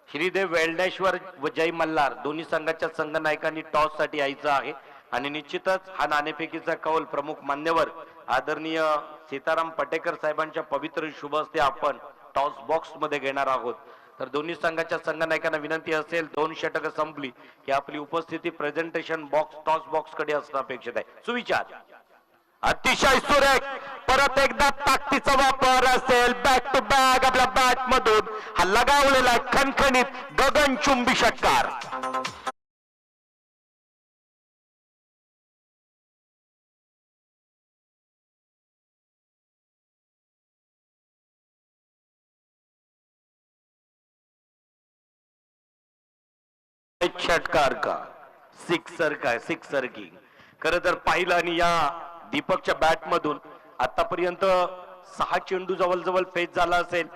श्रीदेव वेल्डेश्वर व जय मल्हार दोन्ही संघाच्या संघनायकांनी टॉस साठी यायचं आहे. आणि निश्चितच हा नाणेफेकीचा कौल प्रमुख मान्यवर आदरणीय सीताराम पटेकर साहेबांच्या पवित्र शुभ हस्ते आपण टॉस बॉक्स मध्ये घेणार आहोत. तर दोन्ही संघाच्या संघनायकांना विनंती असेल 2 षटक संपली की आपली उपस्थिती प्रेझेंटेशन बॉक्स टॉस बॉक्स कडे असणं अपेक्षित आहे. सुविचार. अतिशय सुरेख. परत एकदा ताकदीचा वापर असेल. बॅक टू बॅक आपल्या बॅट मधून हा लगावलेला खणखणीत गगनचुंबी षटकार. षटकार का सिक्सर काय सिक्सर की. खरं तर पाहिलं आणि या दीपकच्या बॅट मधून आतापर्यंत 6 चेंडू जवळ फेज झाला असेल.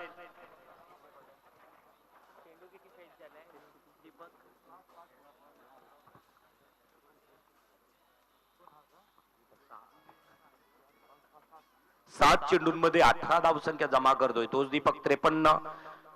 सात चेंडूंमध्ये 18 धावसंख्या जमा करतोय. तोच दीपक 53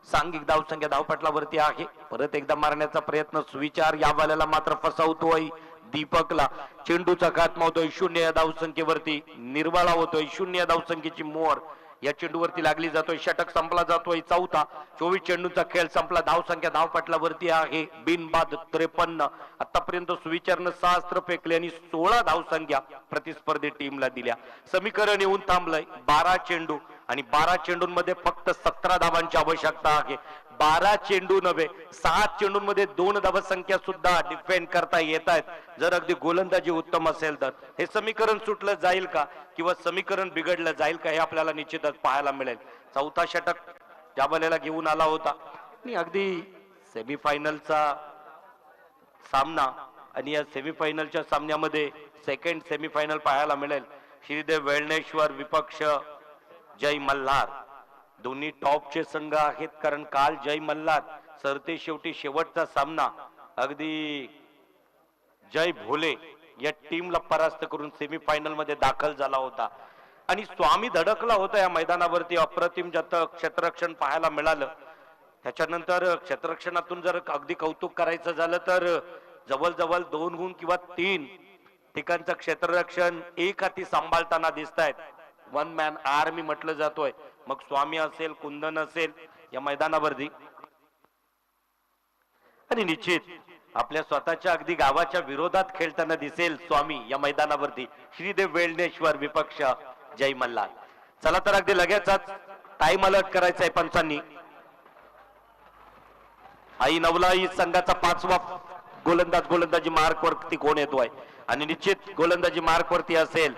सांघिक धावसंख्या धावपटलावरती आहे. परत एकदा मारण्याचा प्रयत्न सुविचार. या बाल्याला मात्र फसवतोय दीपकला. चेंडूचा खात्मा होतोय 0 या धावसंख्येवरती. निर्वाळा होतोय 0 या धावसंख्येची मोहर या चेंडूवरती लागली जातोय. षटक संपला जातोय. 4था 24 चेंडूचा खेळ संपला. धावसंख्या धावपटलावरती आहे बिनबाद 53. आतापर्यंत सुविचारनं 6 अस्त्र फेकले आणि 16 धावसंख्या प्रतिस्पर्धी टीमला दिल्या. समीकरण येऊन थांबलंय. 12 चेंडू आणि 12 चेंडूंमध्ये फक्त 17 धावांची आवश्यकता आहे. 12 चेंडू नव्हे, 6 चेंडूंमध्ये 2 धावसंख्या सुद्धा डिफेंड करता येत आहेत. जर अगदी गोलंदाजी उत्तम असेल तर हे समीकरण सुटलं जाईल का किंवा समीकरण बिघडलं जाईल का हे आपल्याला निश्चितच पाहायला मिळेल. चौथा षटक त्या बलेला घेऊन आला होता आणि अगदी सेमीफायनलचा सामना आणि या सेमीफायनलच्या सामन्यामध्ये सेकंड सेमीफायनल पाहायला मिळेल. श्रीदेव वेळणेश्वर विपक्ष जय मल्हार. दोन्ही टॉपचे संघ आहेत, कारण काल जय मल्हार सरते शेवटी शेवटचा सामना अगदी जय भोले या टीमला परास्त करून सेमीफायनल मध्ये दाखल झाला होता आणि स्वामी धडकला होता या मैदानावरती. अप्रतिम क्षेत्ररक्षण पाहायला मिळालं. त्याच्यानंतर क्षेत्ररक्षणातून जर अगदी कौतुक करायचं झालं तर जवळजवळ 2 किंवा 3 ठिकाणचं क्षेत्ररक्षण एक हाती सांभाळताना दिसत आहेत. 1 मॅन आर्मी म्हटलं जातोय. मग स्वामी असेल, कुंदन असेल या मैदानावरती. आणि निश्चित आपल्या स्वतःच्या अगदी गावाच्या विरोधात खेळताना दिसेल स्वामी या मैदानावरती. श्रीदेव वेळणेश्वर विपक्ष जय मल्हार. चला तर अगदी लगेचच टाइम अलर्ट करायचा आहे पंचांनी. आई नवलाई संघाचा 5वा गोलंदाजी मार्क वरती कोण येतोय आणि निश्चित गोलंदाजी मार्क वरती असेल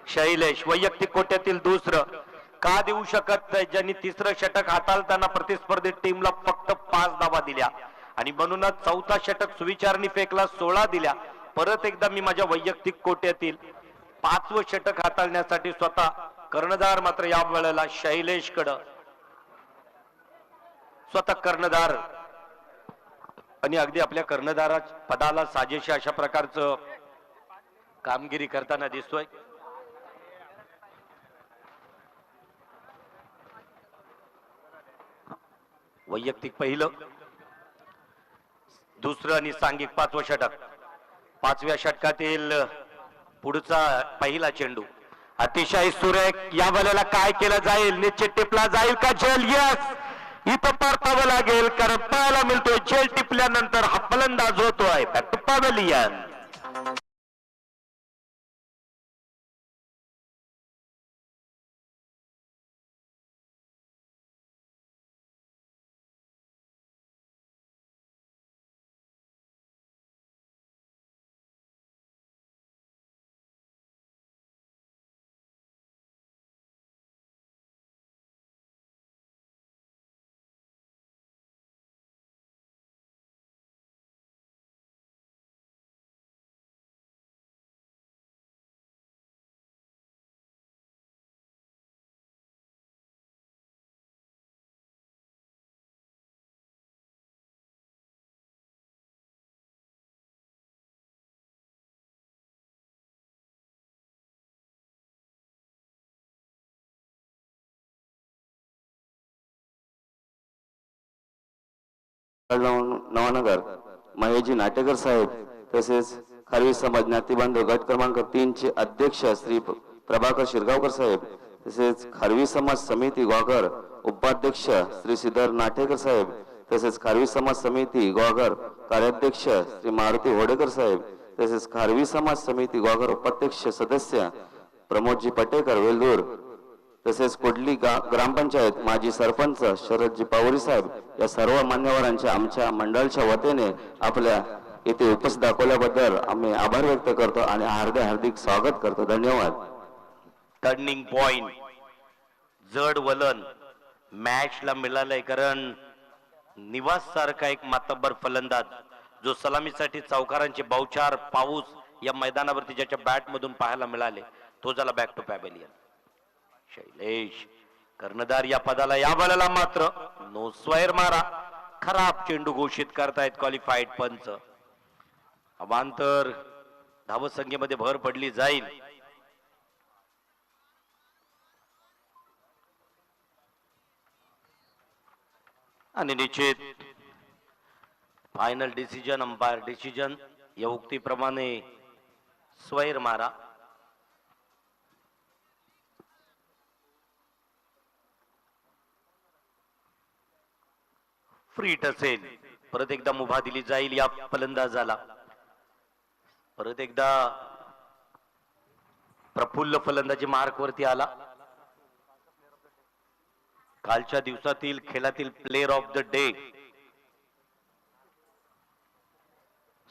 शैलेश. वैयक्तिक कोट्यातील दुसरं का देऊ शकत नाही, ज्यांनी 3रं षटक हाताळताना प्रतिस्पर्धी टीमला फक्त 5 धावा दिल्या आणि म्हणूनच 4था षटक सुविचारनी फेकला, 16 दिल्या. परत एकदा मी माझ्या वैयक्तिक कोट्यातील 5वं षटक हाताळण्यासाठी स्वतः कर्णधार मात्र या वेळेला शैलेश कडं स्वतः कर्णधार आणि अगदी आपल्या कर्णधारा पदाला साजेशी अशा प्रकारचं कामगिरी करताना दिसतोय. वैयक्तिक पहिलं, दुसरं आणि सांघिक 5वं षटक. 5व्या षटकातील पुढचा पहिला चेंडू अतिशय सुरेख. या वेळेला काय केलं जाईल, निश्चित टिपला जाईल का झेल? यस, इथं परतावं लागेल कारण पाहायला मिळतोय झेल टिपल्यानंतर हा फलंदाज होतोय back to pavilion. Nawanagar Maheshji Natekar साहेब तसेच खारवी समाज ज्ञाती बांधव गट क्रमांक 3 चे अध्यक्ष श्री प्रभाकर शिरगावकर साहेब तसेच खारवी समाज समिती ग्वाघर उपाध्यक्ष श्री श्रीधर नाटेकर साहेब तसेच खारवी समाज समिती ग्वाघर कार्याध्यक्ष श्री मारुती होडेकर साहेब तसेच खारवी समाज समिती ग्वाघर उपाध्यक्ष सदस्य प्रमोदजी पटेकर वेलदूर तसेच कुडली ग्रामपंचायत माजी सरपंच शरदजी पवारी साहेब या सर्व मान्यवरांचे आमच्या मंडळाच्या वतीने आपल्या इथे उपस्थित दाखवल्याबद्दल आम्ही आभार व्यक्त करतो आणि हार्दिक स्वागत करतो. धन्यवाद. टर्निंग पॉइंट जड वलन मॅचला मिळालंय, कारण निवास सारखा एक मातब्बर फलंदाज जो सलामीसाठी चौकारांचे बौचार पाऊस या मैदानावरती ज्याच्या बॅट मधून पाहायला मिळाले तो झाला बॅक टू पॅव्हेलियन शैलेश. कर्णधार या पदाला या वेळेला मात्र नो स्क्वेअर मारा, खराब चेंडू घोषित करतायत क्वालिफाईड पंच. अवांतर धावसंख्येमध्ये भर पडली जाईल. आणि निश्चित फायनल डिसिजन अंपायर डिसिजन या उक्तीप्रमाणे स्क्वेअर मारा. फ्रीट असेल, परत एकदा मुभा दिली जाईल या फलंदाजाला. परत एकदा प्रफुल्ल फलंदाजी मार्क वरती आला. कालच्या दिवसातील खेळातील प्लेअर ऑफ द डे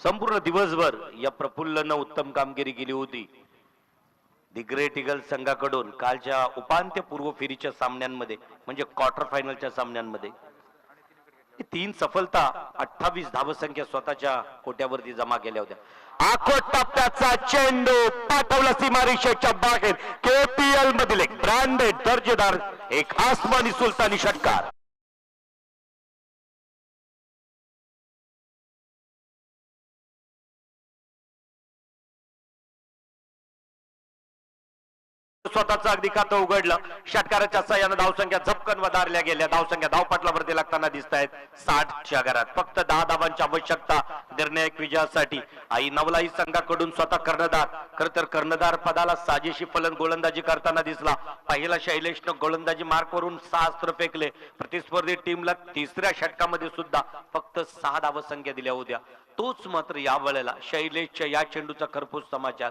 संपूर्ण दिवसभर या प्रफुल्लनं उत्तम कामगिरी केली होती. दी ग्रेट ईगल संघाकडून कालच्या उपांत्यपूर्व फेरीच्या सामन्यांमध्ये म्हणजे क्वार्टर फायनलच्या सामन्यांमध्ये 3 सफलता 28 धावसंख्या स्वतःच्या कोट्यावरती जमा केल्या होत्या. आखोट टप्प्याचा चेंडू पाठवला सीमारेषेच्या बाहेर. केपीएल मधील एक ब्रँडेड दर्जेदार एक आसमानी सुलतानी षटकार. स्वतःचा अगदी खातं उघडलं. षटकाराच्या सहाय्यानं धावसंख्या झपकन वधारल्या गेल्या. धावसंख्या धावपटलावरती लागताना दिसत आहेत 60च्या घरात. फक्त 10 धावांची आवश्यकता निर्णायक विजयासाठी. आई नवलाई संघाकडून स्वतः कर्णधार. खरं तर कर्णधार पदाला साजेशी फलन गोलंदाजी करताना दिसला. पहिला शैलेशनं गोलंदाजी मार्कवरून 6 अस्त्र फेकले. प्रतिस्पर्धी टीमला तिसऱ्या षटकामध्ये सुद्धा फक्त 6 धावसंख्या दिल्या होत्या. तोच मात्र या वेळेला शैलेशच्या या चेंडूचा खरपूस समाचार.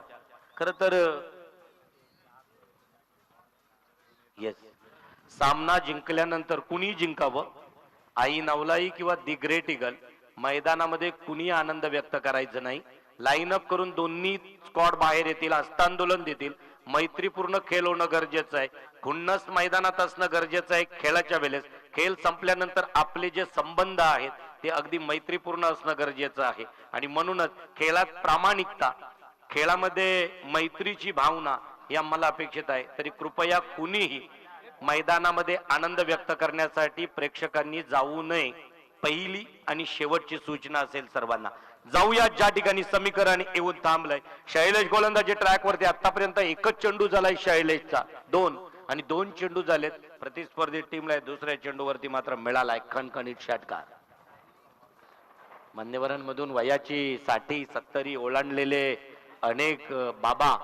खरं तर येस, सामना जिंकल्यानंतर कुणी जिंकावं, आई नवलाई किंवा दी ग्रेट ईगल, मैदानामध्ये कुणी आनंद व्यक्त करायचं नाही. लाईनअप करून दोन्ही स्क्वॉड बाहेर येतील, हस्तांदोलन देतील. मैत्रीपूर्ण खेळ होणं गरजेचं आहे. खुन्नस मैदानात असणं गरजेचं आहे खेळाच्या वेळेस. खेळ संपल्यानंतर आपले जे संबंध आहेत ते अगदी मैत्रीपूर्ण असणं गरजेचं आहे. आणि म्हणूनच खेळात प्रामाणिकता, खेळामध्ये मैत्रीची भावना हे आम्हाला अपेक्षित आहे. तरी कृपया कुणीही मैदानामध्ये आनंद व्यक्त करण्यासाठी प्रेक्षकांनी जाऊ नये. पहिली आणि शेवटची सूचना असेल सर्वांना. जाऊया ज्या ठिकाणी समीकरण येऊन थांबलंय. शैलेश गोलंदाजी ट्रॅकवरती आतापर्यंत एकच चेंडू झालाय शैलेशचा, 2 आणि 2 चेंडू झालेत प्रतिस्पर्धी टीमला. दुसऱ्या चेंडूवरती मात्र मिळालाय खणखणीत षटकार. मान्यवरांमधून वयाची 60-70 ओलांडलेले अनेक बाबा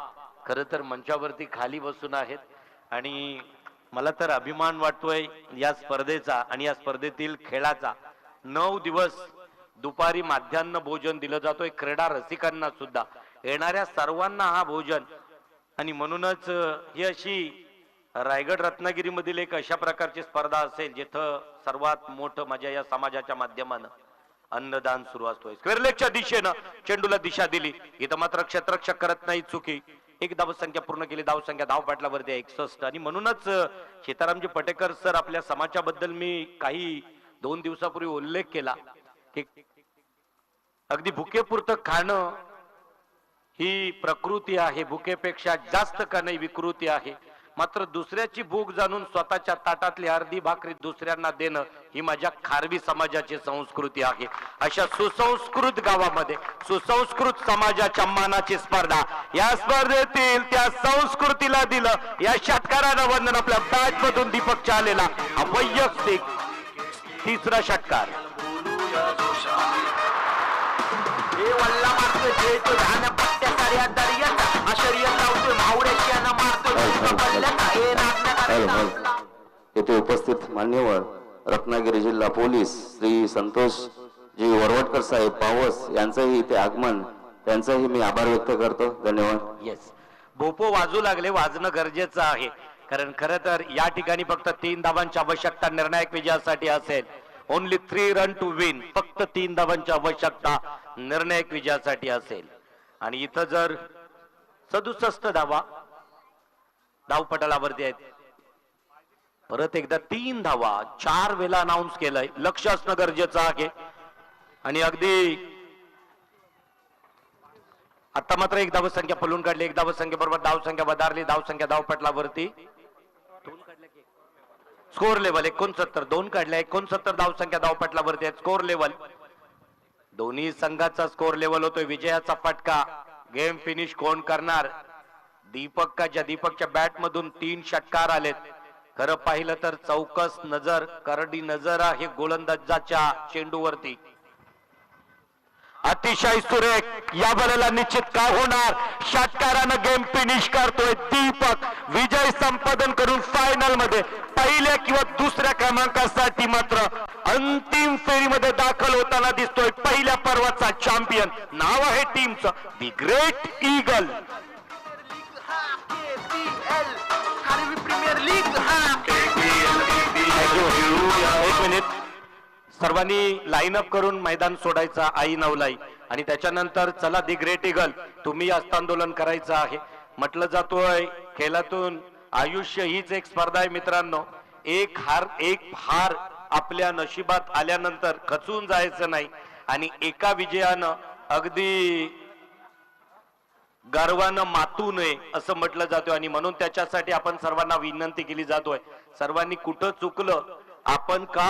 खरं तर मंचावरती खाली बसून आहेत. आणि मला तर अभिमान वाटतोय या स्पर्धेचा आणि या स्पर्धेतील खेळाचा. 9 दिवस दुपारी माध्यान्ह भोजन दिलं जातोय क्रीडा रसिकांना सुद्धा, येणाऱ्या सर्वांना हा भोजन. आणि म्हणूनच ही अशी रायगड रत्नागिरीमधील एक अशा प्रकारची स्पर्धा असेल जिथं सर्वात मोठं माझ्या या समाजाच्या माध्यमानं अन्नदान सुरू असतोय. स्क्वेअरलेगच्या दिशेनं चेंडूला दिशा दिली. इथं मात्र क्षेत्ररक्षक करत नाही चुकी. एक धावसंख्या पूर्ण केली. धावसंख्या धावपाटलावरती 61. आणि म्हणूनच सीतारामजी पटेकर सर आपल्या समाजाबद्दल मी काही 2 दिवसापूर्वी उल्लेख केला की अगदी भुकेपुरतं खाणं ही प्रकृती आहे, भुकेपेक्षा जास्त का नाही विकृती आहे. मात्र दुसऱ्याची भूक जाणून स्वतःच्या ताटातली अर्धी भाकरी दुसऱ्यांना देणं ही माझ्या खारवी समाजाची संस्कृती आहे. अशा सुसंस्कृत गावामध्ये सुसंस्कृत समाजाच्या मानाची स्पर्धा. या स्पर्धेतील त्या संस्कृतीला दिलं या षटकारानं वंदन. आपल्या बॅट मधून दीपकच्या आलेला वैयक्तिक 3रा षटकार. वल्ला मारतोय खेळतो धान पट्ट्या साऱ्या दर्याचा शर्यत लावतोय मावड्याची आणि मारतोय. येथे उपस्थित मान्यवर रत्नागिरी जिल्हा पोलीस श्री संतोषजी वरवटकर साहेब पावस यांचंही इथे आगमन, त्यांचाही मी आभार व्यक्त करतो. धन्यवाद. येस, भोपो वाजू लागले, वाजणं गरजेचं आहे. कारण खरं तर या ठिकाणी फक्त 3 धावांची आवश्यकता निर्णायक विजयासाठी असेल. Only 3 run to win. फक्त 3 धावांची आवश्यकता निर्णायक विजयासाठी असेल. आणि इथं जर 67 धावा धावपटलावरती आहेत. परत एकदा 3 धावा 4 वेळा अनाऊन्स केलंय. लक्ष असणं गरजेचं आहे. आणि अगदी आता मात्र 1 धावसंख्या पलून काढली. 1 धावसंख्या बरोबर धावसंख्या वधारली. धावसंख्या धावपटलावरती स्कोर लेवल 69. 2 काढल्या. 69 धावसंख्या धावपटलावरती आहेत. स्कोर लेवल दोन्ही संघाचा स्कोर लेवल होतोय. विजयाचा फटका गेम फिनिश कोण करणार? दीपकच्या बॅट मधून 3 षटकार आलेत. खरं पाहिलं तर चौकस नजर, करडी नजर आहे गोलंदाजाच्या चेंडूवरती. अतिशय सुरेख. या बॉलला निश्चित काय होणार? षटकारानं गेम फिनिश करतोय दीपक. विजय संपादन करून फायनल मध्ये पहिल्या किंवा दुसऱ्या क्रमांकासाठी मात्र अंतिम फेरीमध्ये दाखल होताना दिसतोय. पहिल्या पर्वाचा चॅम्पियन. नाव आहे टीमचं the Great Eagle. Premier league आलेत. सर्वांनी लाईन अप करून मैदान सोडायचा आई नवलाई. आणि त्याच्यानंतर चला दी ग्रेट इगल, तुम्ही हस्तांदोलन करायचं आहे. म्हटलं जातोय खेळातून आयुष्य हीच एक स्पर्धा आहे मित्रांनो. एक हार आपल्या नशिबात आल्यानंतर खचून जायचं नाही आणि एका विजयानं अगदी गर्वानं मातू नये असं म्हटलं जातोय. आणि म्हणून त्याच्यासाठी आपण सर्वांना विनंती केली जातोय, सर्वांनी कुठं चुकलं, आपण का